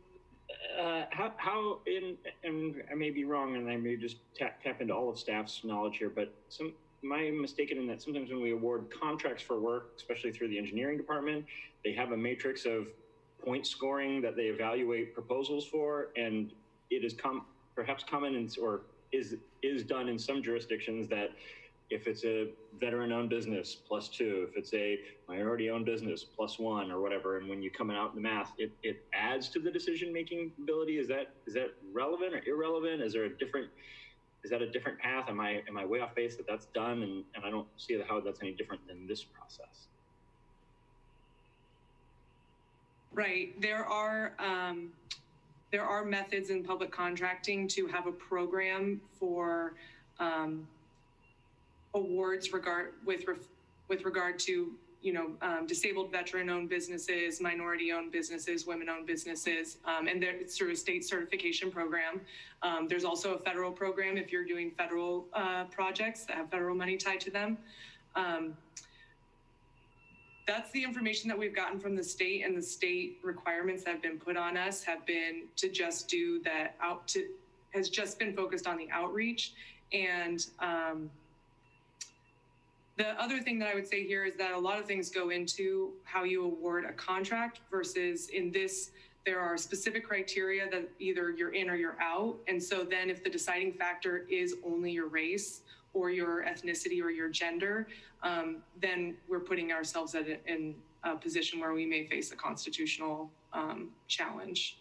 how and I may be wrong, and I may just tap into all of staff's knowledge here, but am I mistaken in that sometimes when we award contracts for work, especially through the engineering department, they have a matrix of point scoring that they evaluate proposals for, and it is perhaps common or is done in some jurisdictions that if it's a veteran-owned business, +2, if it's a minority-owned business, +1 or whatever, and when you come out in the math, it adds to the decision-making ability. Is that relevant or irrelevant? Is that a different path? Am I way off base that that's done? And I don't see how that's any different than this process. Right. There are methods in public contracting to have a program for awards with regard to disabled veteran-owned businesses, minority-owned businesses, women-owned businesses, and it's through a state certification program. There's also a federal program if you're doing federal projects that have federal money tied to them. That's the information that we've gotten from the state, and the state requirements that have been put on us have been to just do that has just been focused on the outreach. And the other thing that I would say here is that a lot of things go into how you award a contract versus in this, there are specific criteria that either you're in or you're out. And so then if the deciding factor is only your race or your ethnicity or your gender, then we're putting ourselves in a position where we may face a constitutional challenge.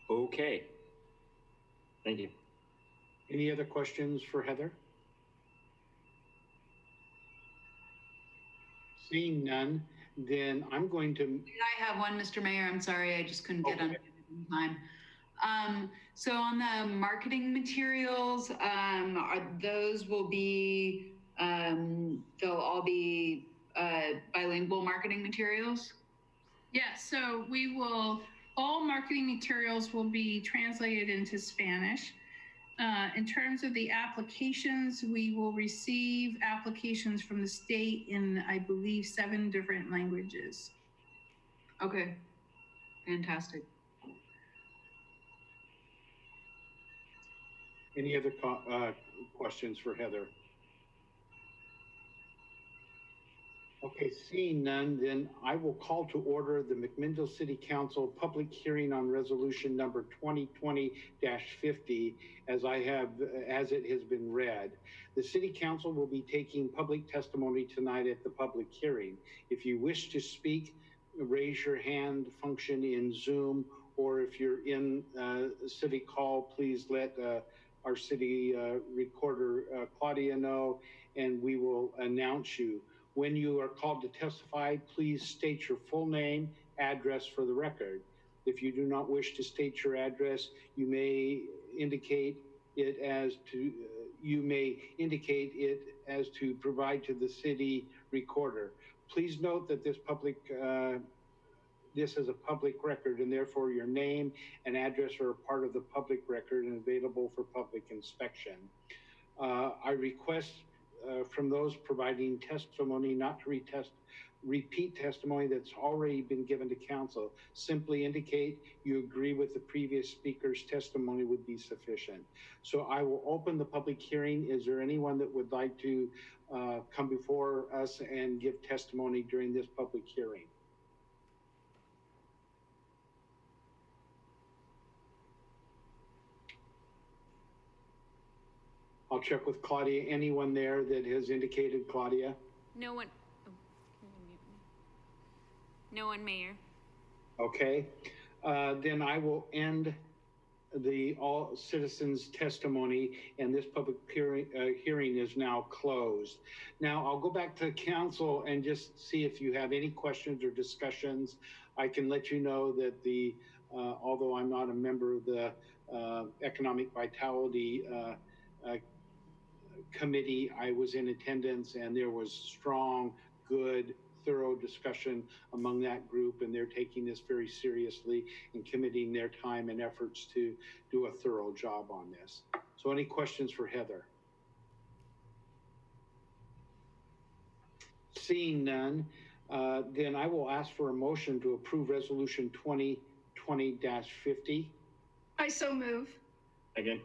Okay. Thank you. Any other questions for Heather? Seeing none, then I'm going to... I have one, Mr. Mayor. I'm sorry, I just couldn't get on in time. So on the marketing materials, those will be, they'll all be bilingual marketing materials? Yeah, so all marketing materials will be translated into Spanish. In terms of the applications, we will receive applications from the state in, I believe, 7 different languages. Okay, fantastic. Any other questions for Heather? Okay, seeing none, then I will call to order the McMinnville City Council public hearing on resolution number 2020-50 as it has been read. The City Council will be taking public testimony tonight at the public hearing. If you wish to speak, raise your hand function in Zoom, or if you're in City Hall, please let our city recorder, Claudia, know, and we will announce you. When you are called to testify, please state your full name, address for the record. If you do not wish to state your address, you may indicate it as to provide to the city recorder. Please note that this is a public record, and therefore your name and address are a part of the public record and available for public inspection. I request from those providing testimony not to repeat testimony that's already been given to council. Simply indicate you agree with the previous speaker's testimony would be sufficient. So I will open the public hearing. Is there anyone that would like to come before us and give testimony during this public hearing? I'll check with Claudia. Anyone there that has indicated, Claudia? No one. Oh, can you mute me? No one, Mayor. Okay. Then I will end the all citizens testimony, and this public hearing is now closed. Now I'll go back to the council and just see if you have any questions or discussions. I can let you know that although I'm not a member of the Economic Vitality Committee, I was in attendance, and there was strong, good, thorough discussion among that group, and they're taking this very seriously and committing their time and efforts to do a thorough job on this. So any questions for Heather? Seeing none, then I will ask for a motion to approve resolution 2020-50. I so move. Again.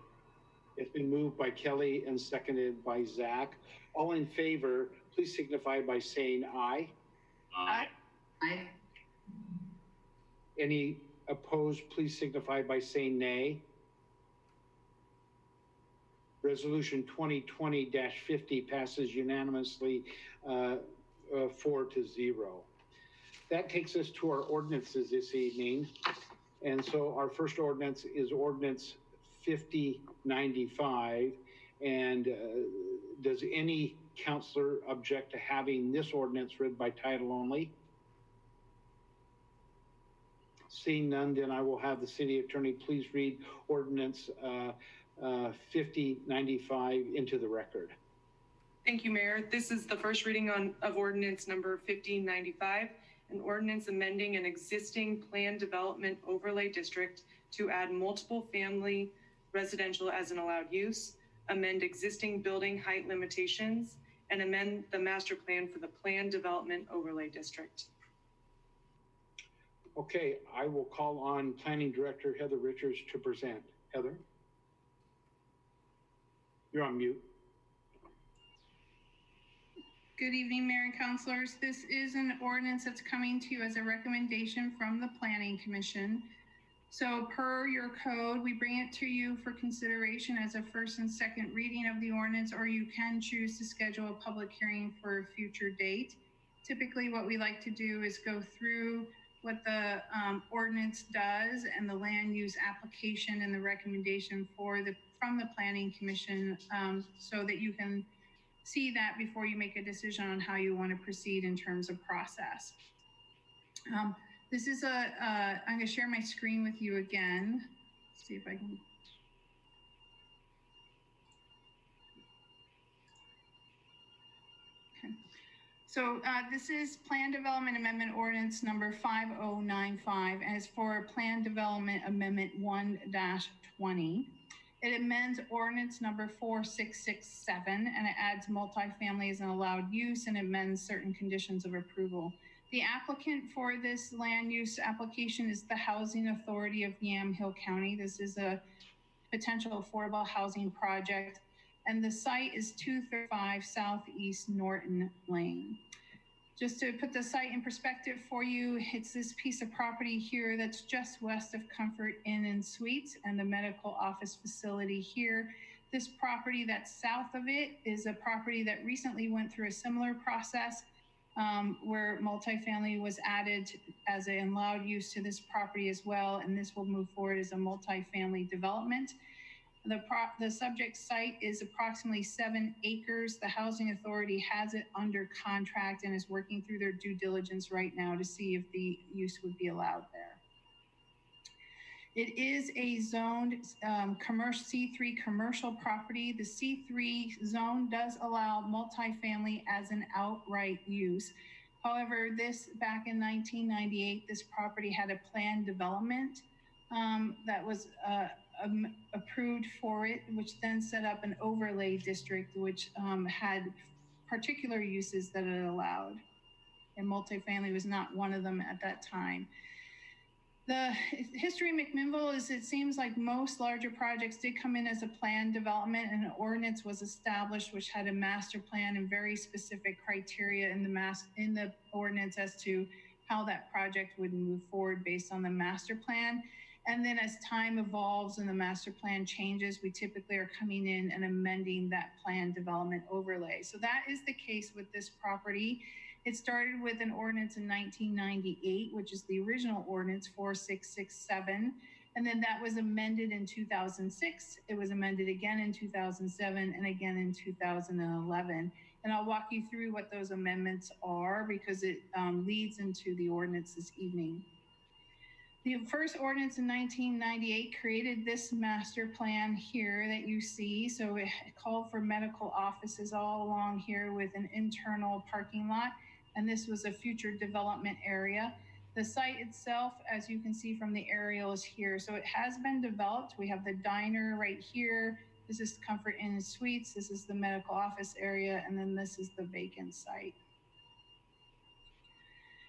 It's been moved by Kelly and seconded by Zach. All in favor, please signify by saying aye. Aye. Aye. Any opposed, please signify by saying nay. Resolution 2020-50 passes unanimously 4-0. That takes us to our ordinances this evening. And so our first ordinance is ordinance 5095. And does any counselor object to having this ordinance read by title only? Seeing none, then I will have the city attorney please read ordinance 5095 into the record. Thank you, Mayor. This is the first reading of ordinance number 1595, an ordinance amending an existing planned development overlay district to add multiple family residential as an allowed use, amend existing building height limitations, and amend the master plan for the planned development overlay district. Okay, I will call on Planning Director Heather Richards to present. Heather? You're on mute. Good evening, Mayor and Councilors. This is an ordinance that's coming to you as a recommendation from the Planning Commission. So per your code, we bring it to you for consideration as a first and second reading of the ordinance, or you can choose to schedule a public hearing for a future date. Typically, what we like to do is go through what the ordinance does and the land use application and the recommendation from the Planning Commission, so that you can see that before you make a decision on how you want to proceed in terms of process. This is I'm going to share my screen with you again. Let's see if I can. Okay. So this is Plan Development Amendment Ordinance number 5095, and it's for Plan Development Amendment 1-20. It amends ordinance number 4667, and it adds multifamily as an allowed use and amends certain conditions of approval. The applicant for this land use application is the Housing Authority of Yamhill County. This is a potential affordable housing project, and the site is 235 Southeast Norton Lane. Just to put the site in perspective for you, it's this piece of property here that's just west of Comfort Inn and Suites and the medical office facility here. This property that's south of it is a property that recently went through a similar process where multifamily was added as an allowed use to this property as well, and this will move forward as a multifamily development. The subject site is approximately 7 acres. The Housing Authority has it under contract and is working through their due diligence right now to see if the use would be allowed there. It is a zoned commercial C3 commercial property. The C3 zone does allow multifamily as an outright use. However, back in 1998, this property had a planned development that was approved for it, which then set up an overlay district, which had particular uses that it allowed. And multifamily was not one of them at that time. The history of McMinnville is it seems like most larger projects did come in as a planned development, and an ordinance was established which had a master plan and very specific criteria in the ordinance as to how that project would move forward based on the master plan. And then as time evolves and the master plan changes, we typically are coming in and amending that plan development overlay. So that is the case with this property. It started with an ordinance in 1998, which is the original ordinance 4667. And then that was amended in 2006. It was amended again in 2007 and again in 2011. And I'll walk you through what those amendments are because it leads into the ordinance this evening. The first ordinance in 1998 created this master plan here that you see. So it called for medical offices all along here with an internal parking lot. And this was a future development area. The site itself, as you can see from the aerial, is here. So it has been developed. We have the diner right here. This is Comfort Inn and Suites. This is the medical office area. And then this is the vacant site.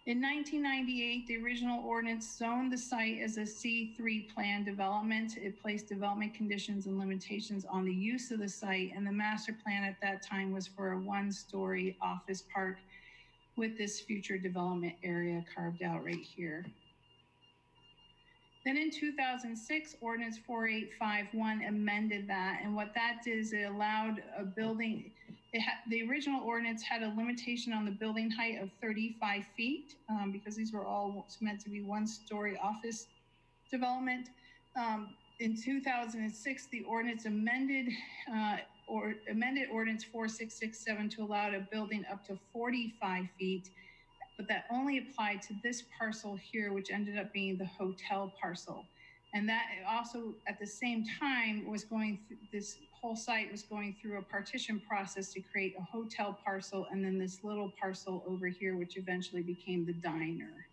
In 1998, the original ordinance zoned the site as a C3 plan development. It placed development conditions and limitations on the use of the site, and the master plan at that time was for a 1-story office park with this future development area carved out right here. Then in 2006, Ordinance 4851 amended that. And what that did is it allowed a building, the original ordinance had a limitation on the building height of 35 feet because these were all meant to be one-story office development. In 2006, the ordinance amended Ordinance 4667 to allow a building up to 45 feet, but that only applied to this parcel here, which ended up being the hotel parcel. And that also, at the same time, was going through, this whole site was going through a partition process to create a hotel parcel and then this little parcel over here, which eventually became the diner.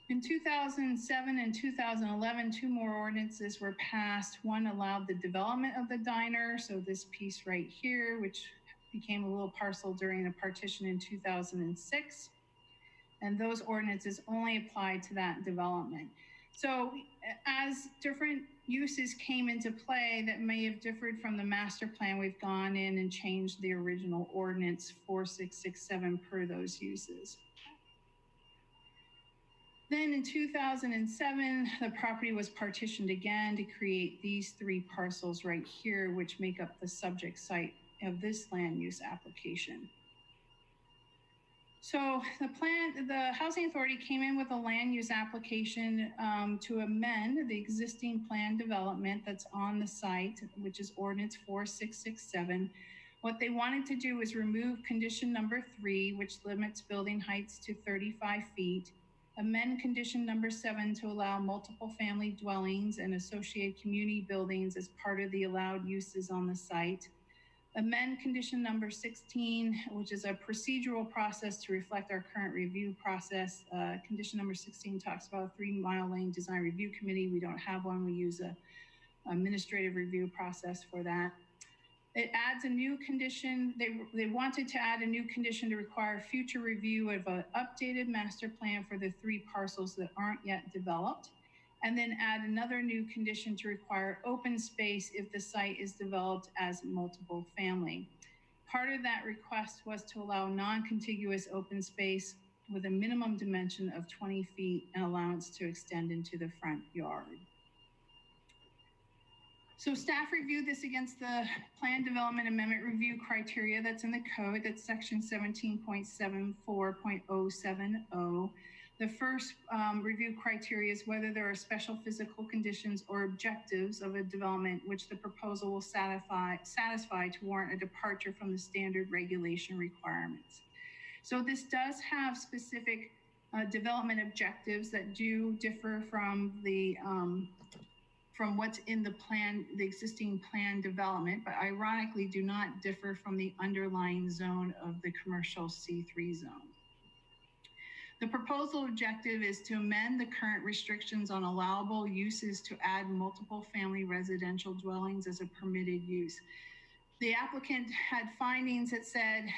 In 2007 and 2011, two more ordinances were passed. One allowed the development of the diner, so this piece right here, which became a little parcel during the partition in 2006. And those ordinances only applied to that development. So as different uses came into play that may have differed from the master plan, we've gone in and changed the original ordinance 4667 per those uses. Then in 2007, the property was partitioned again to create these three parcels right here, which make up the subject site of this land use application. So the Housing Authority came in with a land use application to amend the existing planned development that's on the site, which is Ordinance 4667. What they wanted to do is remove condition number 3, which limits building heights to 35 feet, amend condition number 7 to allow multiple family dwellings and associated community buildings as part of the allowed uses on the site, amend condition number 16, which is a procedural process to reflect our current review process. Condition number 16 talks about a 3-mile lane design review committee. We don't have one. We use a administrative review process for that. It adds a new condition. They wanted to add a new condition to require future review of an updated master plan for the 3 parcels that aren't yet developed, and then add another new condition to require open space if the site is developed as multiple family. Part of that request was to allow non-contiguous open space with a minimum dimension of 20 feet and allowance to extend into the front yard. So staff reviewed this against the Plan Development Amendment Review criteria that's in the code. That's section 17.74.070. The first review criteria is whether there are special physical conditions or objectives of a development which the proposal will satisfy to warrant a departure from the standard regulation requirements. So this does have specific development objectives that do differ from the from what's in the plan, the existing plan development, but ironically do not differ from the underlying zone of the commercial C3 zone. The proposal objective is to amend the current restrictions on allowable uses to add multiple family residential dwellings as a permitted use. The applicant had findings that said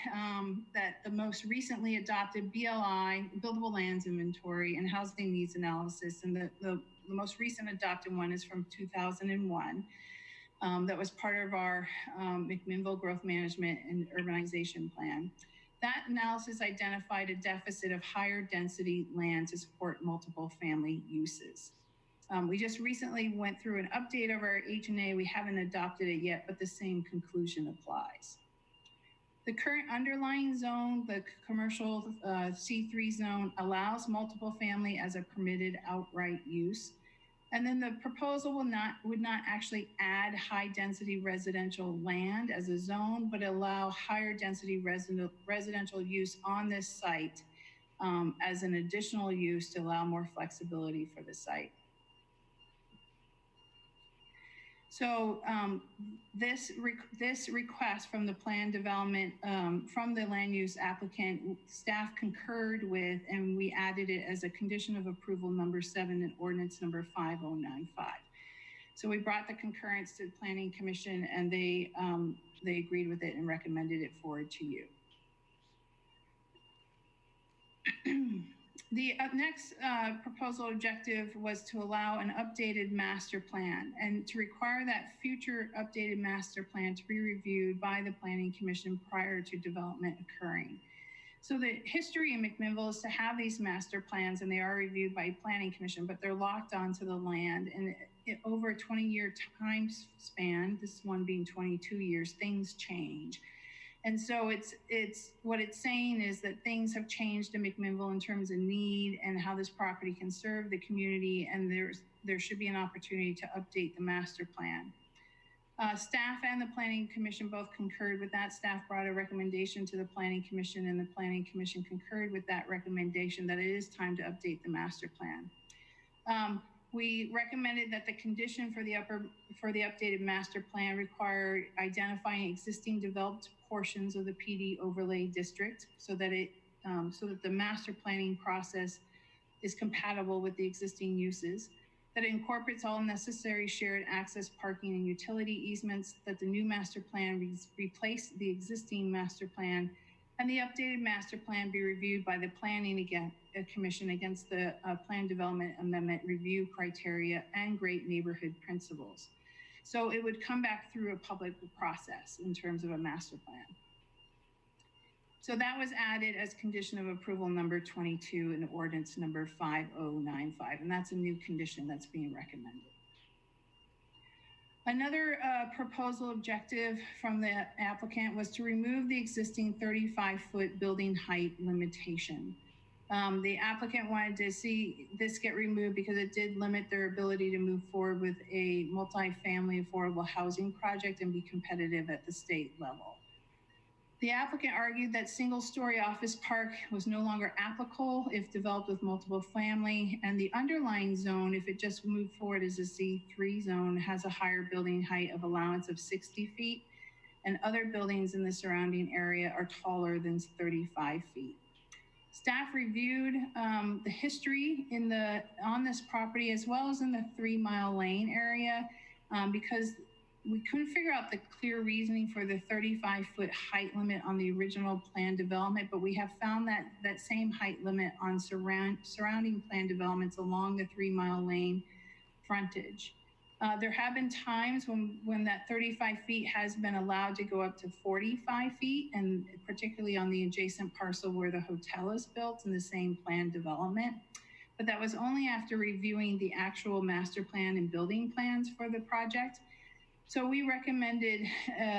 that the most recently adopted BLI, Buildable Lands Inventory, and Housing Needs Analysis, and the most recent adopted one is from 2001. That was part of our McMinnville Growth Management and Urbanization Plan. That analysis identified a deficit of higher density land to support multiple family uses. We just recently went through an update of our H&A. We haven't adopted it yet, but the same conclusion applies. The current underlying zone, the commercial C3 zone, allows multiple family as a permitted outright use. And then the proposal would not actually add high density residential land as a zone, but allow higher density residential use on this site as an additional use to allow more flexibility for the site. So this request from the plan development, from the land use applicant, staff concurred with, and we added it as a condition of approval number 7 in ordinance number 5095. So we brought the concurrence to the Planning Commission, and they agreed with it and recommended it forward to you. The next proposal objective was to allow an updated master plan and to require that future updated master plan to be reviewed by the Planning Commission prior to development occurring. So the history in McMinnville is to have these master plans, and they are reviewed by Planning Commission, but they're locked onto the land. And over a 20-year time span, this one being 22 years, things change. And so it's what it's saying is that things have changed in McMinnville in terms of need and how this property can serve the community, and there should be an opportunity to update the master plan. Staff and the Planning Commission both concurred with that. Staff brought a recommendation to the Planning Commission, and the Planning Commission concurred with that recommendation that it is time to update the master plan. We recommended that the condition for the updated master plan require identifying existing developed portions of the PD overlay district so that the master planning process is compatible with the existing uses, that it incorporates all necessary shared access, parking, and utility easements, that the new master plan replace the existing master plan, and the updated master plan be reviewed by the Planning Commission against the Plan Development Amendment review criteria and great neighborhood principles. So it would come back through a public process in terms of a master plan. So that was added as condition of approval number 22 in ordinance number 5095, and that's a new condition that's being recommended. Another proposal objective from the applicant was to remove the existing 35-foot building height limitation. The applicant wanted to see this get removed because it did limit their ability to move forward with a multifamily affordable housing project and be competitive at the state level. The applicant argued that single-story office park was no longer applicable if developed with multiple family, and the underlying zone, if it just moved forward as a C3 zone, has a higher building height of allowance of 60 feet, and other buildings in the surrounding area are taller than 35 feet. Staff reviewed the history on this property as well as in the 3 Mile Lane area because we couldn't figure out the clear reasoning for the 35-foot height limit on the original plan development, but we have found that same height limit on surrounding plan developments along the 3 Mile Lane frontage. There have been times when that 35 feet has been allowed to go up to 45 feet, and particularly on the adjacent parcel where the hotel is built in the same plan development. But that was only after reviewing the actual master plan and building plans for the project. So we recommended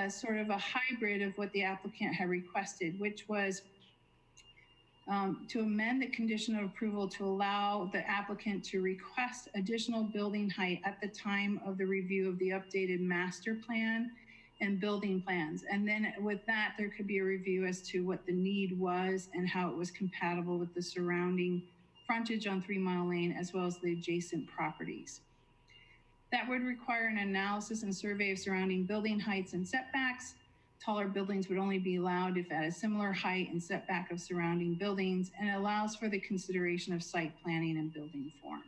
sort of a hybrid of what the applicant had requested, which was to amend the condition of approval to allow the applicant to request additional building height at the time of the review of the updated master plan and building plans. And then with that, there could be a review as to what the need was and how it was compatible with the surrounding frontage on 3 Mile Lane, as well as the adjacent properties. That would require an analysis and survey of surrounding building heights and setbacks. Taller buildings would only be allowed if at a similar height and setback of surrounding buildings, and it allows for the consideration of site planning and building form.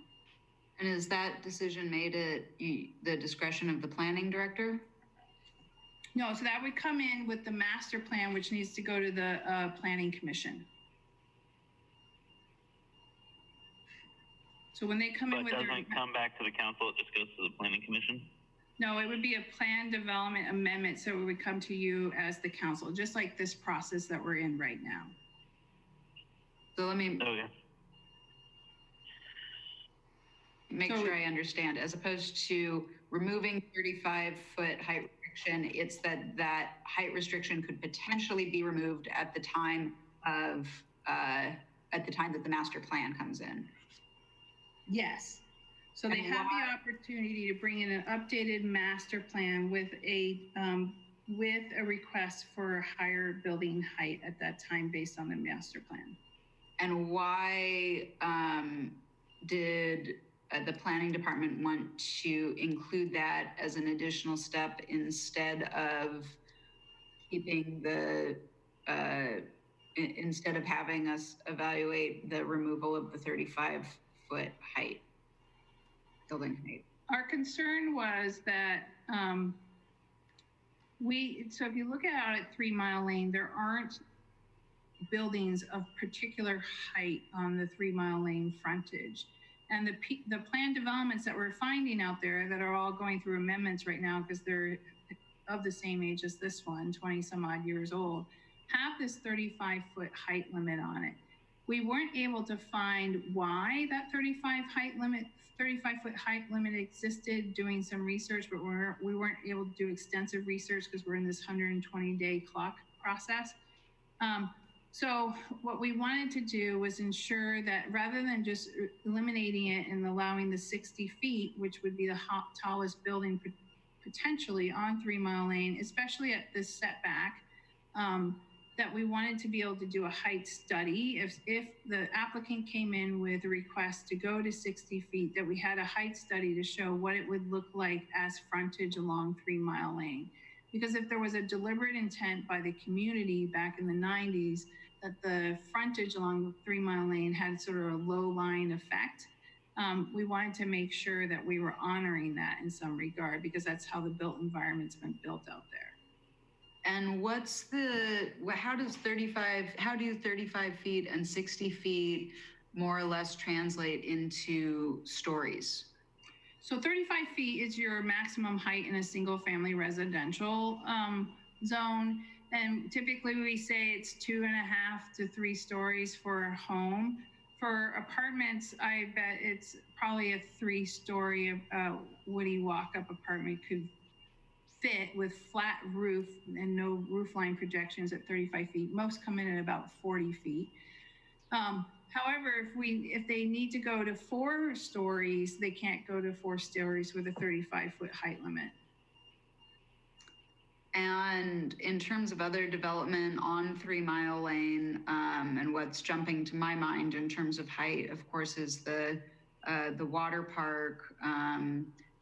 And is that decision made at the discretion of the planning director? No, so that would come in with the master plan, which needs to go to the Planning Commission. So when they come in with their... But it doesn't come back to the council, it just goes to the Planning Commission? No, it would be a plan development amendment, so it would come to you as the council, just like this process that we're in right now. So let me make sure I understand. As opposed to removing 35-foot height restriction, it's that height restriction could potentially be removed at the time of that the master plan comes in. Yes. So they have the opportunity to bring in an updated master plan with a request for higher building height at that time based on the master plan. And why did the planning department want to include that as an additional step instead of keeping instead of having us evaluate the removal of the 35-foot height? Building height. Our concern was that so if you look out at 3 Mile Lane, there aren't buildings of particular height on the 3 Mile Lane frontage. And the planned developments that we're finding out there that are all going through amendments right now because they're of the same age as this one, 20 some odd years old, have this 35-foot height limit on it. We weren't able to find why that 35-foot height limit existed, doing some research, but we weren't able to do extensive research because we're in this 120-day clock process. So what we wanted to do was ensure that rather than just eliminating it and allowing the 60 feet, which would be the tallest building potentially on 3 Mile Lane, especially at this setback, that we wanted to be able to do a height study. If the applicant came in with a request to go to 60 feet, that we had a height study to show what it would look like as frontage along 3 Mile Lane. Because if there was a deliberate intent by the community back in the 90s that the frontage along 3 Mile Lane had sort of a low line effect, we wanted to make sure that we were honoring that in some regard, because that's how the built environment's been built out there. And how do 35 feet and 60 feet more or less translate into stories? So 35 feet is your maximum height in a single family residential zone. And typically we say it's 2.5 to 3 stories for a home. For apartments, I bet it's probably a 3-story woody walk-up apartment could fit with flat roof and no roof line projections at 35 feet. Most come in at about 40 feet. However, if they need to go to 4 stories, they can't go to 4 stories with a 35-foot height limit. And in terms of other development on 3 Mile Lane, and what's jumping to my mind in terms of height, of course, is the water park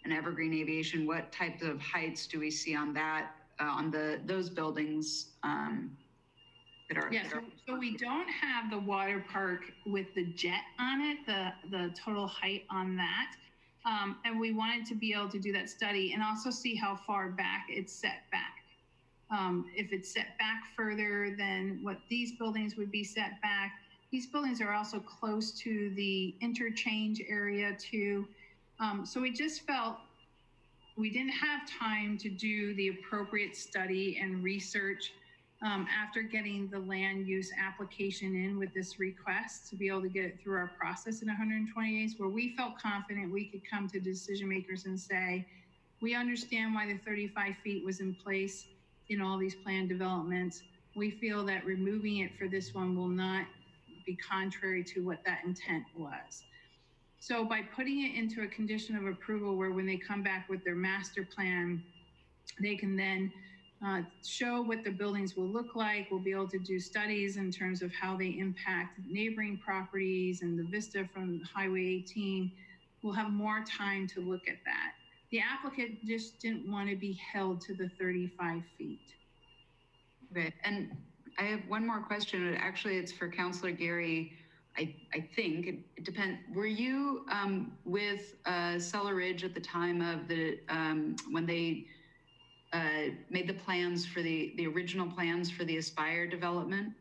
and Evergreen Aviation. What types of heights do we see on that, on those buildings that are? Yes, so we don't have the water park with the jet on it, the total height on that. And we wanted to be able to do that study and also see how far back it's set back. If it's set back further than what these buildings would be set back. These buildings are also close to the interchange area too. So we just felt we didn't have time to do the appropriate study and research after getting the land use application in with this request to be able to get it through our process in 120 days, where we felt confident we could come to decision makers and say, we understand why the 35 feet was in place in all these planned developments. We feel that removing it for this one will not be contrary to what that intent was. So by putting it into a condition of approval where when they come back with their master plan, they can then show what the buildings will look like. We'll be able to do studies in terms of how they impact neighboring properties and the vista from Highway 18. We'll have more time to look at that. The applicant just didn't want to be held to the 35 feet. Okay, and I have one more question. Actually, it's for Councilor Gary. I think it depends. Were you with Cellar Ridge at the time of the when they made the plans for the original plans for the Aspire development?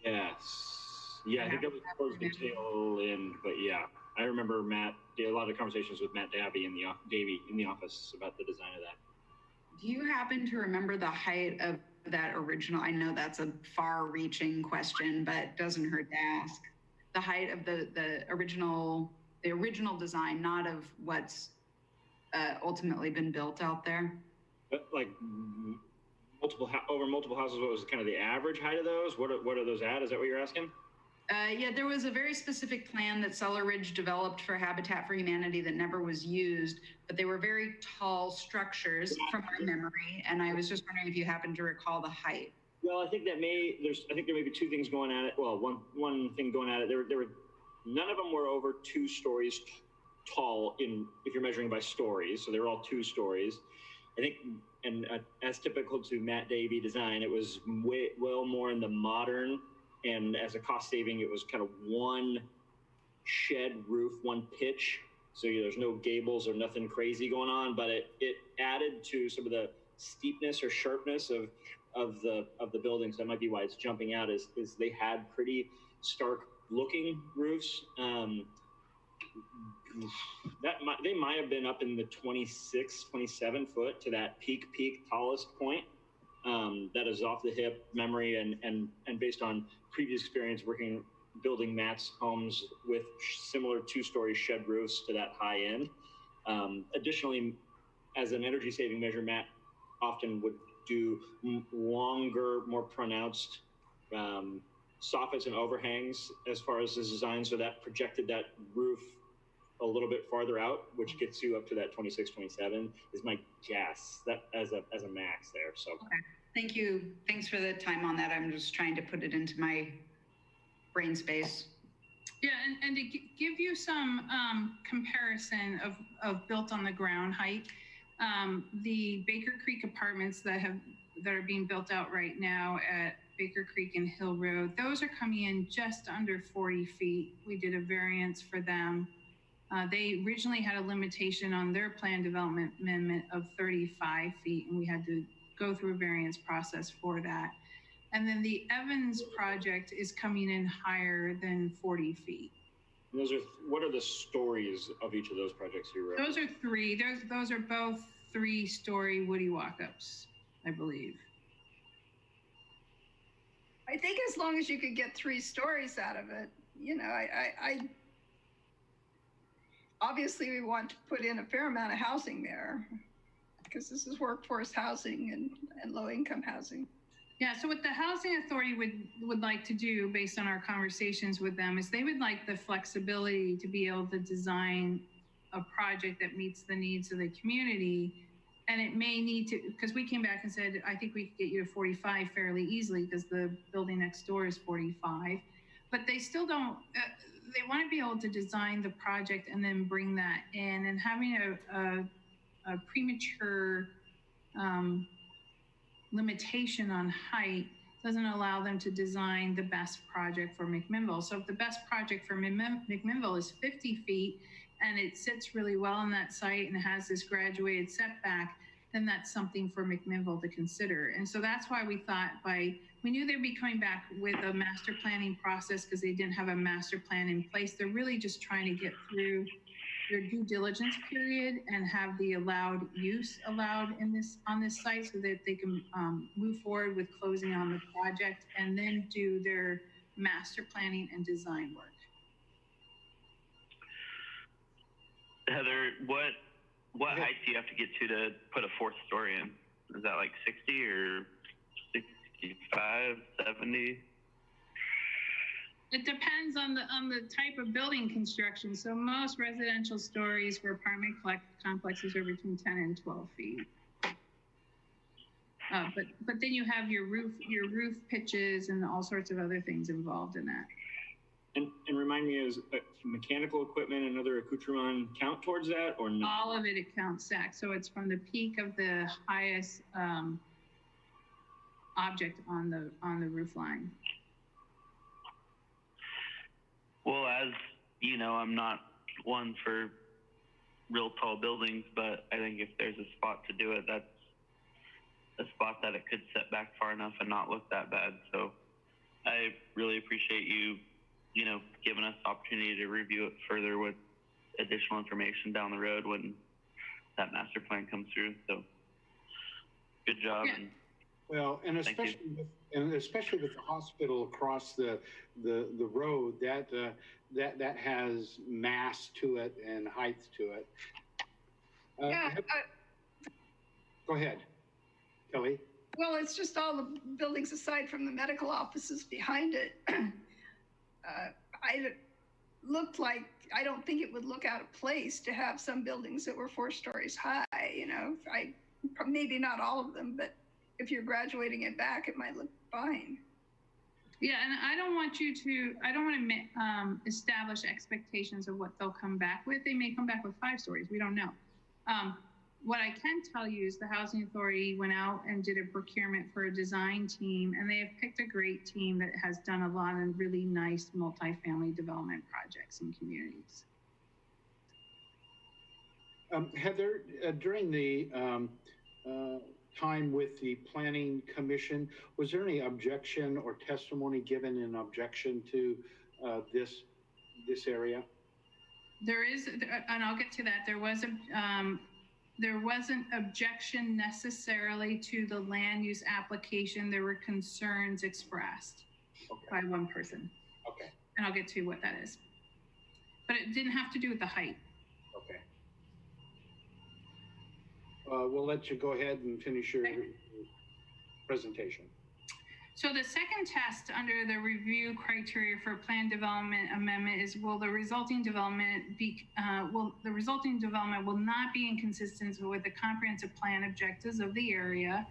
Yes. Yeah, I think that was towards the tail end, but yeah, I remember Matt did a lot of conversations with Matt Davey in the office about the design of that. Do you happen to remember the height of that original? I know that's a far-reaching question, but doesn't hurt to ask. The height of the original design, not of what's ultimately been built out there. But like over multiple houses, what was kind of the average height of those? What are those at? Is that what you're asking? Yeah, there was a very specific plan that Cellar Ridge developed for Habitat for Humanity that never was used, but they were very tall structures from my memory, and I was just wondering if you happen to recall the height. Well, I think there may be 2 things going at it. Well, one thing going at it. There were none of them were over 2 stories tall if you're measuring by stories, so they're all 2 stories. I think, and as typical to Matt Davey design, it was well more in the modern. And as a cost saving, it was kind of 1 shed roof, 1 pitch. So there's no gables or nothing crazy going on, but it added to some of the steepness or sharpness of the buildings. That might be why it's jumping out is they had pretty stark looking roofs. They might have been up in the 26, 27 foot to that peak tallest point. that is off the hip memory and based on previous experience building Matt's homes with similar 2-story shed roofs to that high end. Additionally, as an energy saving measure, Matt often would do longer, more pronounced soffits and overhangs as far as his design, so that projected that roof a little bit farther out, which gets you up to that 26, 27 is my guess, that as a max there. So okay. Thank you. Thanks for the time on that. I'm just trying to put it into my brain space. Yeah, and to give you some comparison of built on the ground height, the Baker Creek apartments that are being built out right now at Baker Creek and Hill Road, those are coming in just under 40 feet. We did a variance for them. They originally had a limitation on their plan development amendment of 35 feet, and we had to go through a variance process for that. And then the Evans project is coming in higher than 40 feet. And what are the stories of each of those projects you wrote? Those are 3. Those are both 3-story woody walk-ups, I believe. I think as long as you could get 3 stories out of it, you know, I obviously we want to put in a fair amount of housing there because this is workforce housing and low-income housing. Yeah, so what the Housing Authority would like to do based on our conversations with them is they would like the flexibility to be able to design a project that meets the needs of the community. And it may need to, because we came back and said, I think we could get you to 45 fairly easily because the building next door is 45. But they still don't, they want to be able to design the project and then bring that in, and having a premature limitation on height doesn't allow them to design the best project for McMinnville. So if the best project for McMinnville is 50 feet and it sits really well on that site and has this graduated setback, then that's something for McMinnville to consider. And so that's why we thought we knew they'd be coming back with a master planning process because they didn't have a master plan in place. They're really just trying to get through their due diligence period and have the allowed use allowed on this site so that they can move forward with closing on the project and then do their master planning and design work. Heather, what height do you have to get to put a 4th story in? Is that like 60 or 65, 70? It depends on the type of building construction. So most residential stories for apartment complexes are between 10 and 12 feet. But then you have your roof pitches and all sorts of other things involved in that. And remind me, is mechanical equipment and other accoutrement count towards that or not? All of it counts, Zach. So it's from the peak of the highest object on the roof line. Well, as you know, I'm not one for real tall buildings, but I think if there's a spot to do it, that's a spot that it could set back far enough and not look that bad. So I really appreciate you giving us the opportunity to review it further with additional information down the road when that master plan comes through. So good job. Yeah. And well, and especially with the hospital across the road, that has mass to it and height to it. Go ahead, Kelly. Well, it's just all the buildings aside from the medical offices behind it. I don't think it would look out of place to have some buildings that were 4 stories high. Maybe not all of them, but if you're graduating it back, it might look fine. Yeah, and I don't want to establish expectations of what they'll come back with. They may come back with 5 stories. We don't know. What I can tell you is the Housing Authority went out and did a procurement for a design team, and they have picked a great team that has done a lot of really nice multifamily development projects in communities. Heather, during the time with the Planning Commission, was there any objection or testimony given in objection to this area? There is, and I'll get to that. There was there wasn't objection necessarily to the land use application. There were concerns expressed by one person. Okay. And I'll get to what that is. But it didn't have to do with the height. Okay. We'll let you go ahead and finish your presentation. So the second test under the review criteria for plan development amendment is, will the resulting development will not be inconsistent with the comprehensive plan objectives of the area.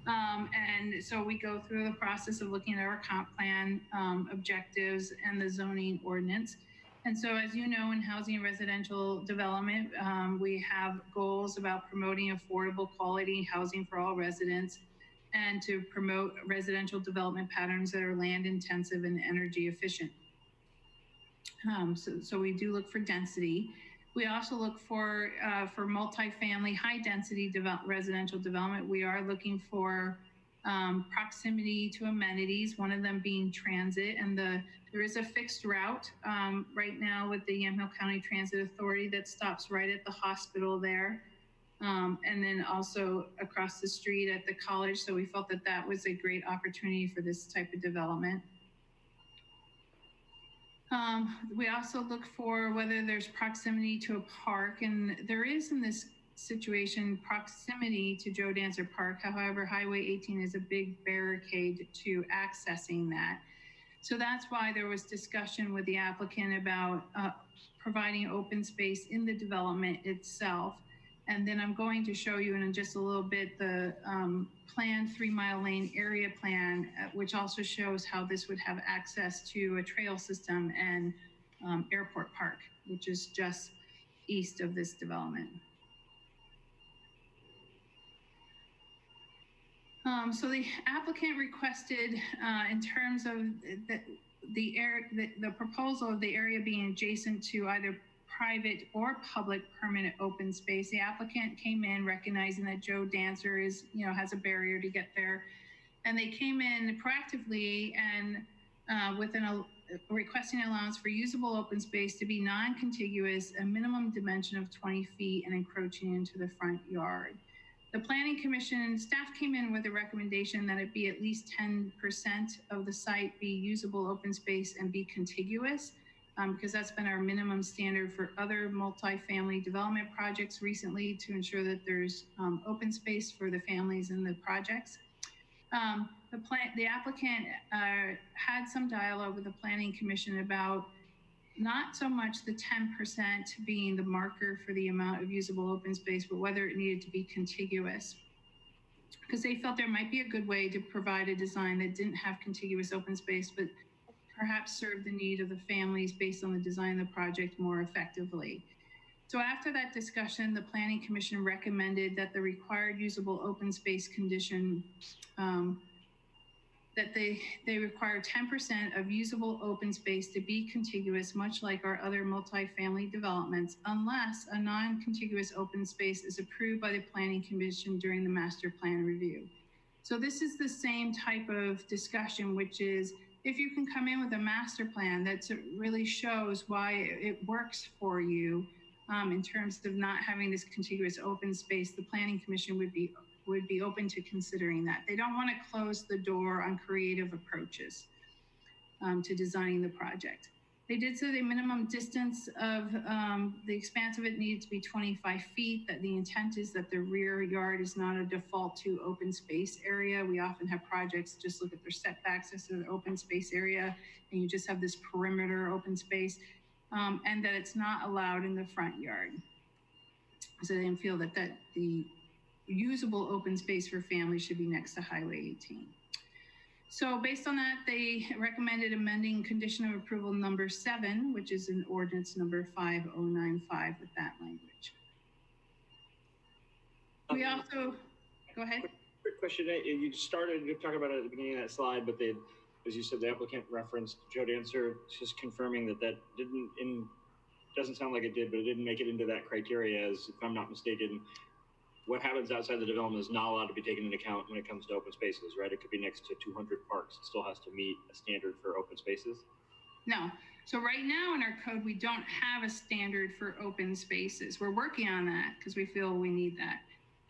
And so we go through the process of looking at our comp plan objectives and the zoning ordinance. And so, as you know, in housing and residential development, we have goals about promoting affordable quality housing for all residents, and to promote residential development patterns that are land intensive and energy efficient. So we do look for density. We also look for multifamily high density residential development. We are looking for proximity to amenities, one of them being transit. And there is a fixed route right now with the Yamhill County Transit Authority that stops right at the hospital there. And then also across the street at the college. So we felt that that was a great opportunity for this type of development. We also look for whether there's proximity to a park, and there is in this situation proximity to Joe Dancer Park. However, Highway 18 is a big barricade to accessing that. So that's why there was discussion with the applicant about providing open space in the development itself. And then I'm going to show you in just a little bit the planned 3 Mile Lane area plan, which also shows how this would have access to a trail system and Airport Park, which is just east of this development. So the applicant requested, in terms of the proposal of the area being adjacent to either private or public permanent open space, the applicant came in recognizing that Joe Dancer is, has a barrier to get there. And they came in proactively and requesting allowance for usable open space to be non-contiguous, a minimum dimension of 20 feet and encroaching into the front yard. The Planning Commission staff came in with a recommendation that it be at least 10% of the site be usable open space and be contiguous, because that's been our minimum standard for other multifamily development projects recently to ensure that there's open space for the families in the projects. The applicant had some dialogue with the Planning Commission about not so much the 10% being the marker for the amount of usable open space, but whether it needed to be contiguous, because they felt there might be a good way to provide a design that didn't have contiguous open space, but perhaps serve the need of the families based on the design of the project more effectively. So after that discussion, the Planning Commission recommended that the required usable open space condition, that they require 10% of usable open space to be contiguous, much like our other multifamily developments, unless a non-contiguous open space is approved by the Planning Commission during the master plan review. So this is the same type of discussion, which is, if you can come in with a master plan that really shows why it works for you in terms of not having this contiguous open space, the Planning Commission would be open to considering that. They don't want to close the door on creative approaches to designing the project. They did say the minimum distance of the expanse of it needs to be 25 feet, that the intent is that the rear yard is not a default to open space area. We often have projects just look at their setbacks as an open space area, and you just have this perimeter open space, and that it's not allowed in the front yard. So they didn't feel that the usable open space for families should be next to Highway 18. So based on that, they recommended amending condition of approval number 7, which is in ordinance number 5095 with that language. We also, go ahead. Quick question. You started talking about it at the beginning of that slide, but as you said, the applicant referenced Joe Dancer, just confirming that doesn't sound like it did, but it didn't make it into that criteria, as if I'm not mistaken. What happens outside the development is not allowed to be taken into account when it comes to open spaces, right? It could be next to 200 parks. It still has to meet a standard for open spaces. No. So right now in our code, we don't have a standard for open spaces. We're working on that because we feel we need that.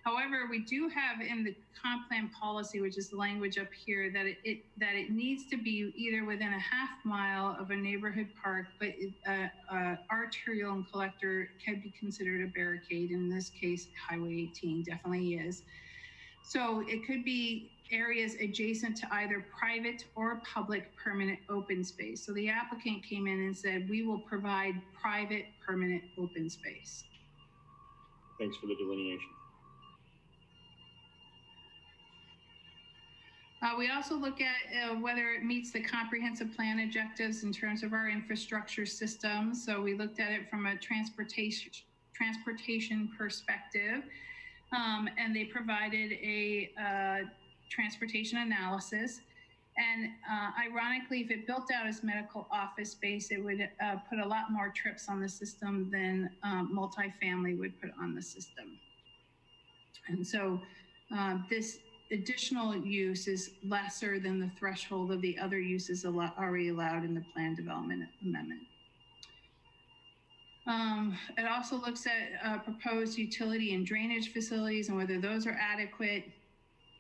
However, we do have in the comp plan policy, which is the language up here, that it needs to be either within a half mile of a neighborhood park, but arterial and collector can be considered a barricade. In this case, Highway 18 definitely is. So it could be areas adjacent to either private or public permanent open space. So the applicant came in and said, we will provide private permanent open space. Thanks for the delineation. We also look at whether it meets the comprehensive plan objectives in terms of our infrastructure system. So we looked at it from a transportation perspective, and they provided a transportation analysis. And ironically, if it built out as medical office space, it would put a lot more trips on the system than multifamily would put on the system. And so this additional use is lesser than the threshold of the other uses already allowed in the plan development amendment. It also looks at proposed utility and drainage facilities and whether those are adequate.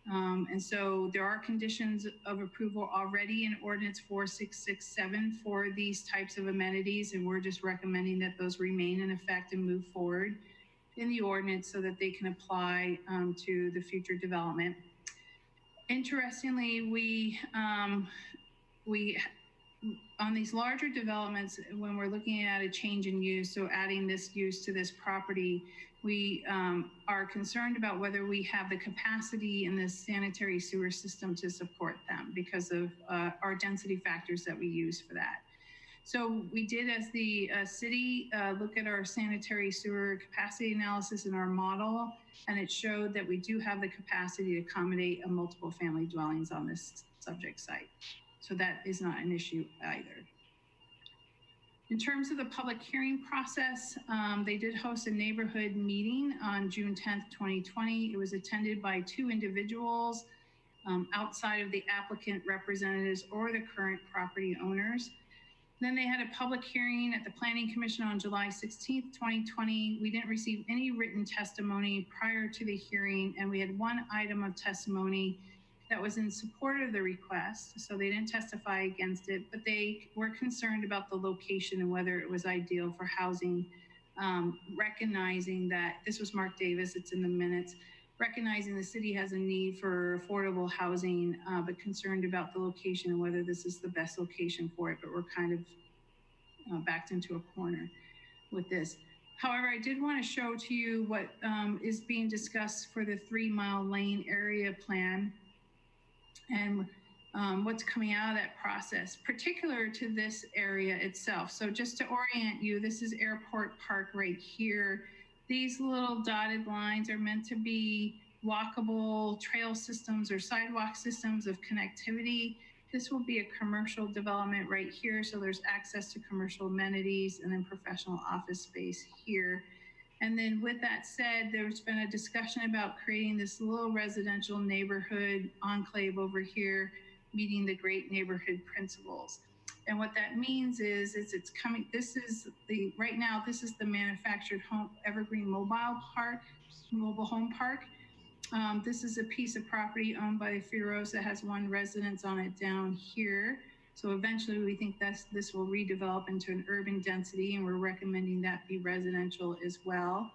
And so there are conditions of approval already in ordinance 4667 for these types of amenities, and we're just recommending that those remain in effect and move forward in the ordinance so that they can apply to the future development. Interestingly, we on these larger developments, when we're looking at a change in use, so adding this use to this property, we are concerned about whether we have the capacity in this sanitary sewer system to support them because of our density factors that we use for that. So we did, as the city, look at our sanitary sewer capacity analysis in our model, and it showed that we do have the capacity to accommodate a multiple family dwellings on this subject site. So that is not an issue either. In terms of the public hearing process, they did host a neighborhood meeting on June 10th, 2020. It was attended by 2 individuals outside of the applicant representatives or the current property owners. Then they had a public hearing at the Planning Commission on July 16th, 2020. We didn't receive any written testimony prior to the hearing, and we had 1 item of testimony that was in support of the request. So they didn't testify against it, but they were concerned about the location and whether it was ideal for housing, recognizing that, this was Mark Davis, it's in the minutes, recognizing the city has a need for affordable housing, but concerned about the location and whether this is the best location for it, but we're kind of backed into a corner with this. However, I did want to show to you what is being discussed for the 3 Mile Lane area plan and what's coming out of that process, particular to this area itself. So just to orient you, this is Airport Park right here. These little dotted lines are meant to be walkable trail systems or sidewalk systems of connectivity. This will be a commercial development right here. So there's access to commercial amenities and then professional office space here. And then with that said, there's been a discussion about creating this little residential neighborhood enclave over here, meeting the great neighborhood principles. And what that means is it's coming, this is the, right now, this is the manufactured home, Evergreen Mobile Home Park. This is a piece of property owned by the Feros that has 1 residence on it down here. So eventually we think this will redevelop into an urban density, and we're recommending that be residential as well.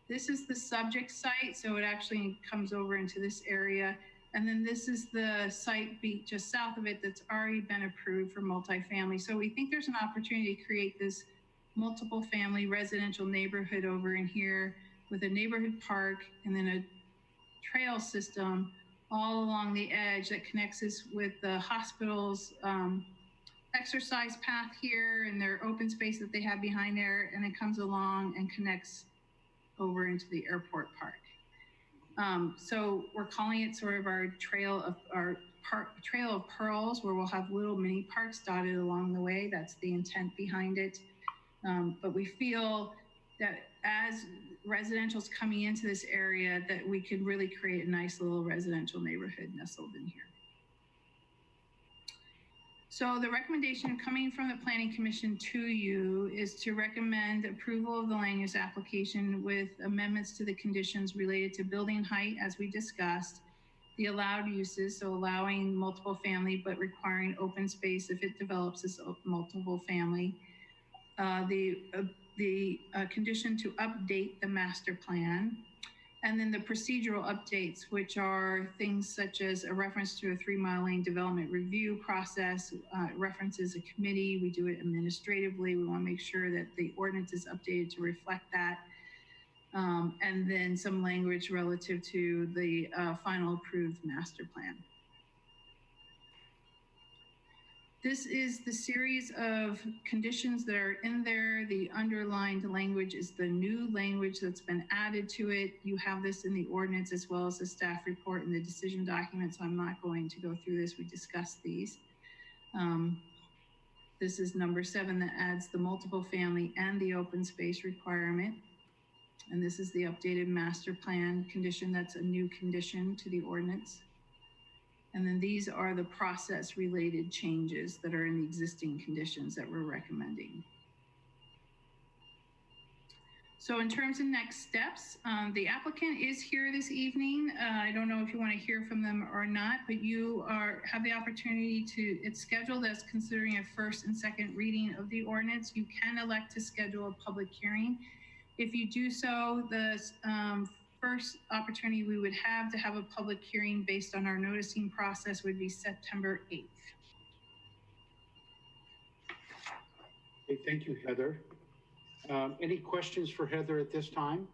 This is the subject site, so it actually comes over into this area. And then this is the site just south of it that's already been approved for multifamily. So we think there's an opportunity to create this multiple family residential neighborhood over in here with a neighborhood park and then a trail system all along the edge that connects us with the hospital's exercise path here and their open space that they have behind there, and it comes along and connects over into the airport park. So we're calling it sort of our trail of pearls, where we'll have little mini parks dotted along the way. That's the intent behind it. But we feel that as residential's coming into this area, that we could really create a nice little residential neighborhood nestled in here. So the recommendation coming from the Planning Commission to you is to recommend approval of the land use application with amendments to the conditions related to building height, as we discussed, the allowed uses, so allowing multiple family but requiring open space if it develops as multiple family, the condition to update the master plan, and then the procedural updates, which are things such as a reference to a 3-mile lane development review process, references a committee. We do it administratively. We want to make sure that the ordinance is updated to reflect that. And then some language relative to the final approved master plan. This is the series of conditions that are in there. The underlined language is the new language that's been added to it. You have this in the ordinance as well as the staff report and the decision document, so I'm not going to go through this. We discussed these. This is number 7 that adds the multiple family and the open space requirement. And this is the updated master plan condition. That's a new condition to the ordinance. And then these are the process related changes that are in the existing conditions that we're recommending. So in terms of next steps, the applicant is here this evening. I don't know if you want to hear from them or not, but you have the opportunity to, it's scheduled as considering a first and second reading of the ordinance. You can elect to schedule a public hearing. If you do so, the first opportunity we would have to have a public hearing based on our noticing process would be September 8th. Okay, thank you, Heather. Any questions for Heather at this time?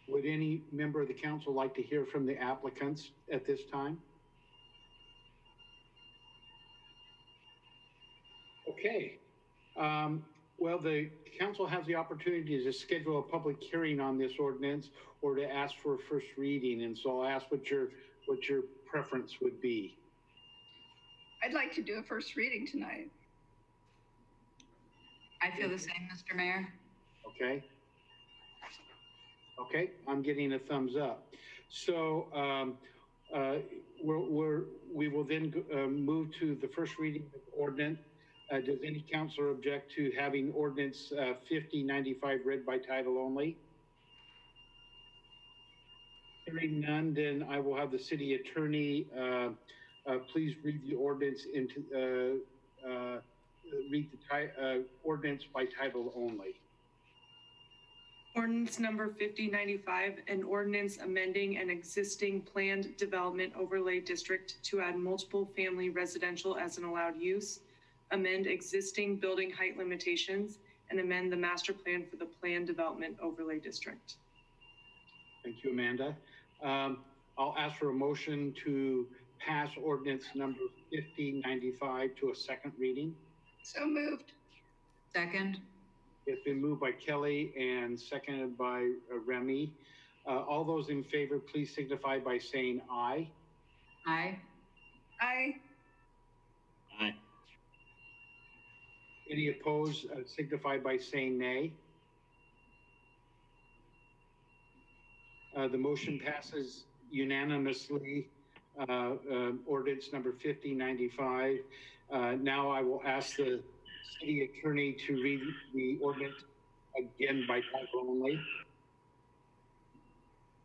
Would any member of the council like to hear from the applicants at this time? Okay. Well, the council has the opportunity to schedule a public hearing on this ordinance or to ask for a first reading. And so I'll ask what your preference would be. I'd like to do a first reading tonight. I feel the same, Mr. Mayor. Okay. Okay, I'm getting a thumbs up. So we will then move to the first reading of the ordinance. Does any councilor object to having ordinance 5095 read by title only? Hearing none, then I will have the city attorney please read the ordinance ordinance by title only. Ordinance number 5095, an ordinance amending an existing planned development overlay district to add multiple family residential as an allowed use, amend existing building height limitations, and amend the master plan for the planned development overlay district. Thank you, Amanda. I'll ask for a motion to pass ordinance number 5095 to a second reading. So moved. Second. It's been moved by Kelly and seconded by Remy. All those in favor, please signify by saying aye. Aye. Aye. Aye. Any opposed, signify by saying nay. The motion passes unanimously. Ordinance number 5095. Now I will ask the city attorney to read the ordinance again by title only.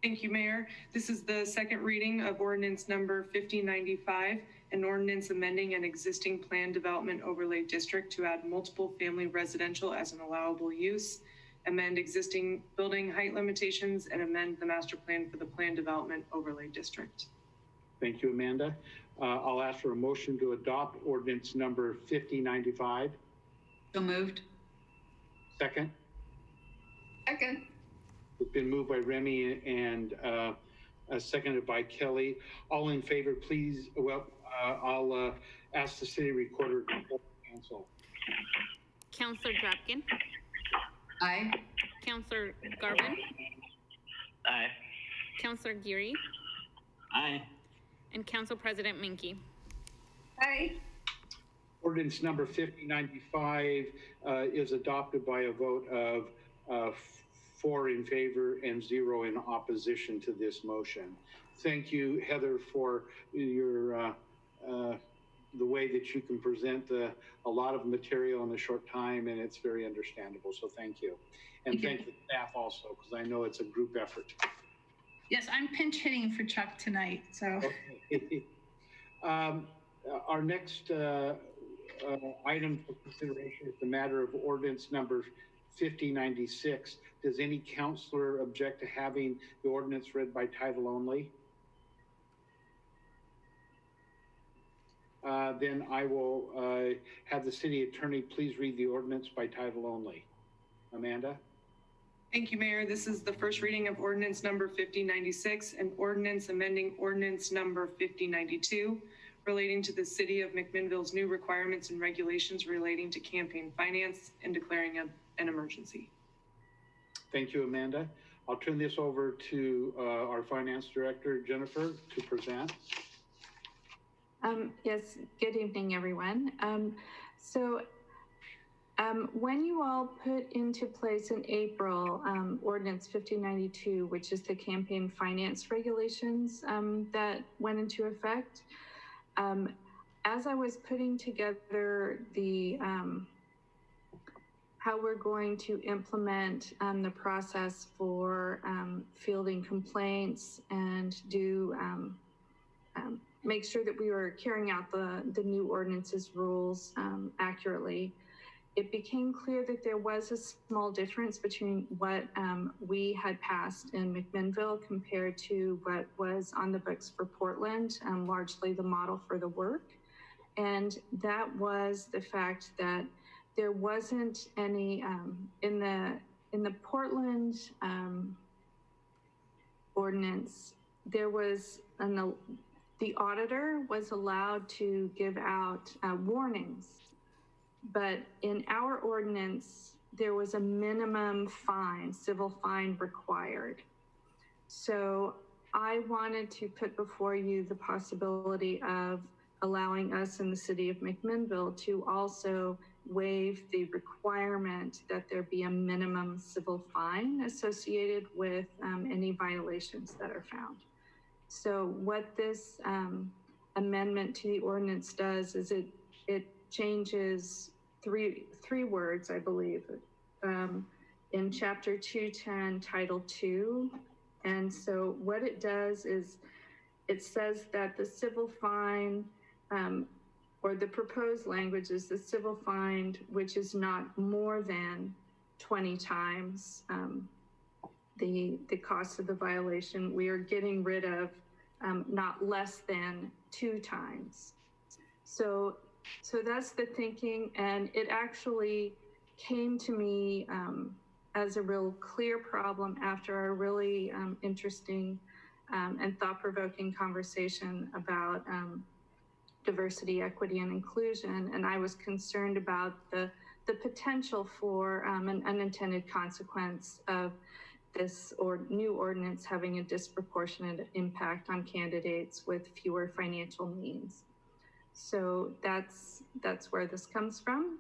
Thank you, Mayor. This is the second reading of ordinance number 5095, an ordinance amending an existing planned development overlay district to add multiple family residential as an allowable use, amend existing building height limitations, and amend the master plan for the planned development overlay district. Thank you, Amanda. I'll ask for a motion to adopt ordinance number 5095. So moved. Second. Second. It's been moved by Remy and seconded by Kelly. All in favor, please. Well, I'll ask the city recorder to cancel. Councillor Drapkin. Aye. Councillor Garvin. Aye. Councillor Geary. Aye. And Council President Minke. Aye. Ordinance number 5095 is adopted by a vote of 4 in favor and 0 in opposition to this motion. Thank you, Heather, for your the way that you can present a lot of material in a short time, and it's very understandable. So thank you. And thank the staff also, because I know it's a group effort. Yes, I'm pinch hitting for Chuck tonight, so. Okay. Our next item for consideration is the matter of ordinance number 5096. Does any counselor object to having the ordinance read by title only? Then I will have the city attorney please read the ordinance by title only. Amanda? Thank you, Mayor. This is the first reading of ordinance number 5096, an ordinance amending ordinance number 5092, relating to the city of McMinnville's new requirements and regulations relating to campaign finance and declaring an emergency. Thank you, Amanda. I'll turn this over to our finance director, Jennifer, to present. Yes, good evening, everyone. When you all put into place in April Ordinance 5092, which is the campaign finance regulations that went into effect, as I was putting together the how we're going to implement the process for fielding complaints and do make sure that we were carrying out the new ordinance's rules accurately, it became clear that there was a small difference between what we had passed in McMinnville compared to what was on the books for Portland, largely the model for the work. And that was the fact that there wasn't any, in the Portland ordinance, there was the auditor was allowed to give out warnings. But in our ordinance, there was a minimum fine, civil fine required. So I wanted to put before you the possibility of allowing us in the city of McMinnville to also waive the requirement that there be a minimum civil fine associated with any violations that are found. So what this amendment to the ordinance does is it changes three words, I believe, in Chapter 210, Title 2. And so what it does is it says that the civil fine, or the proposed language is the civil fine, which is not more than 20 times the cost of the violation. We are getting rid of not less than 2 times. So that's the thinking, and it actually came to me as a real clear problem after a really interesting and thought-provoking conversation about diversity, equity, and inclusion. And I was concerned about the potential for an unintended consequence of this new ordinance having a disproportionate impact on candidates with fewer financial means. So that's where this comes from.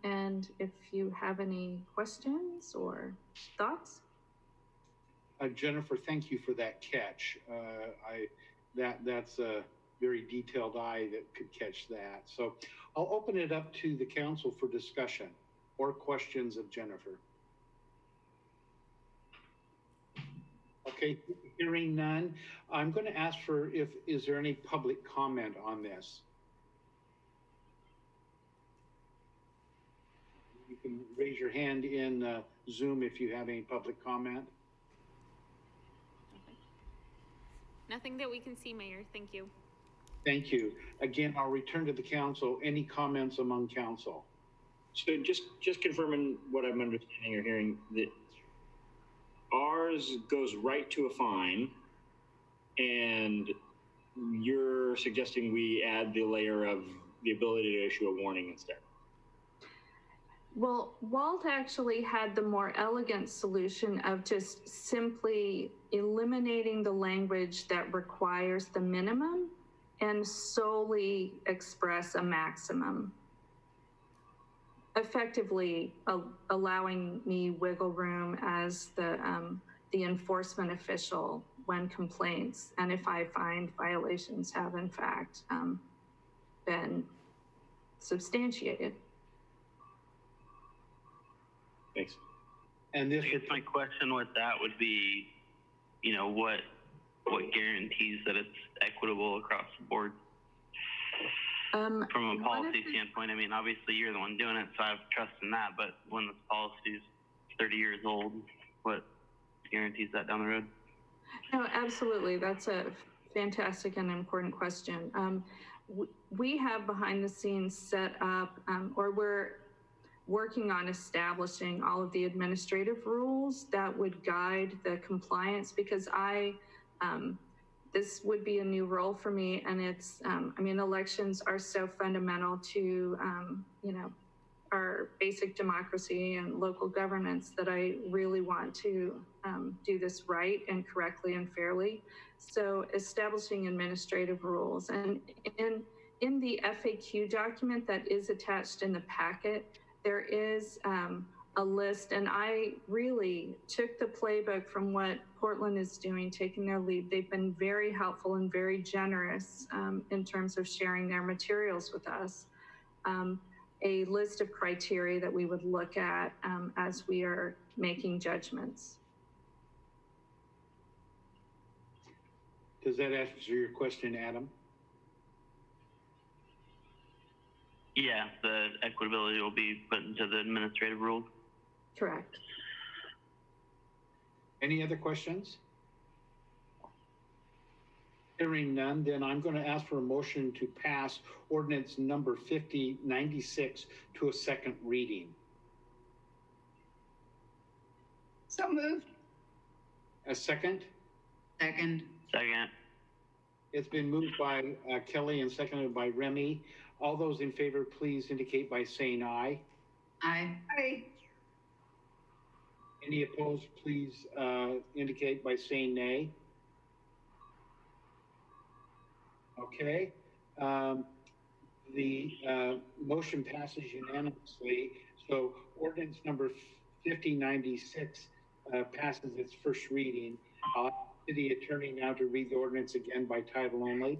And if you have any questions or thoughts. Jennifer, thank you for that catch. That's a very detailed eye that could catch that. So I'll open it up to the council for discussion or questions of Jennifer. Okay, hearing none, I'm going to ask for is there any public comment on this? You can raise your hand in Zoom if you have any public comment. Nothing that we can see, Mayor. Thank you. Thank you. Again, I'll return to the council. Any comments among council? So just confirming what I'm understanding or hearing, that ours goes right to a fine, and you're suggesting we add the layer of the ability to issue a warning instead. Well, Walt actually had the more elegant solution of just simply eliminating the language that requires the minimum and solely express a maximum. effectively allowing me wiggle room as the enforcement official when complaints, and if I find violations have in fact been substantiated. Thanks. And this, I guess my question with that would be, you know, what guarantees that it's equitable across the board? From a policy standpoint, I mean, obviously you're the one doing it, so I have trust in that, but when this policy is 30 years old, what guarantees that down the road? No, absolutely. That's a fantastic and important question. We have behind the scenes set up, or we're working on establishing all of the administrative rules that would guide the compliance, because this would be a new role for me, and it's, I mean, elections are so fundamental to, you know, our basic democracy and local governance that I really want to do this right and correctly and fairly. So establishing administrative rules, and in the FAQ document that is attached in the packet, there is a list, and I really took the playbook from what Portland is doing, taking their lead. They've been very helpful and very generous in terms of sharing their materials with us. A list of criteria that we would look at as we are making judgments. does that answer your question, Adam? Yeah, the equitability will be put into the administrative rules. Correct. Any other questions? Hearing none, then I'm going to ask for a motion to pass ordinance number 5096 to a second reading. So moved. A second? Second. Second. It's been moved by Kelly and seconded by Remy. All those in favor, please indicate by saying aye. Aye. Aye. Any opposed, please indicate by saying nay. Okay. The motion passes unanimously. So ordinance number 5096 passes its first reading. I'll ask the city attorney now to read the ordinance again by title only.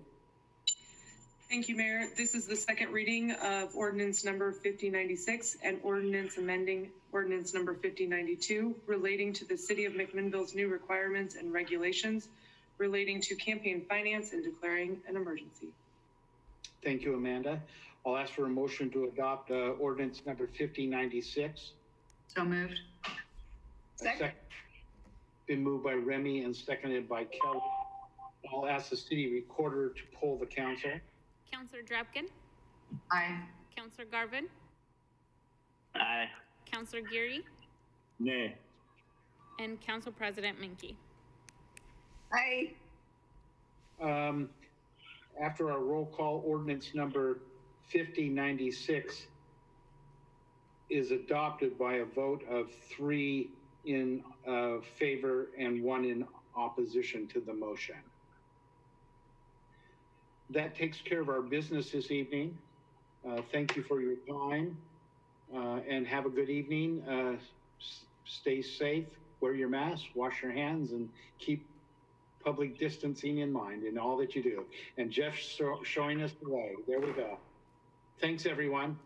Thank you, Mayor. This is the second reading of ordinance number 5096 and ordinance amending ordinance number 5092 relating to the City of McMinnville's new requirements and regulations relating to campaign finance and declaring an emergency. Thank you, Amanda. I'll ask for a motion to adopt ordinance number 5096. So moved. Second. Been moved by Remy and seconded by Kelly. I'll ask the city recorder to poll the council. Councillor Drapkin? Aye. Councillor Garvin? Aye. Councillor Geary? Nay. And Council President Menke. Aye. After our roll call, ordinance number 5096 is adopted by a vote of 3 in favor and 1 in opposition to the motion. That takes care of our business this evening. Thank you for your time and have a good evening. Stay safe, wear your mask, wash your hands, and keep public distancing in mind in all that you do. And Jeff's showing us the way. There we go. Thanks, everyone.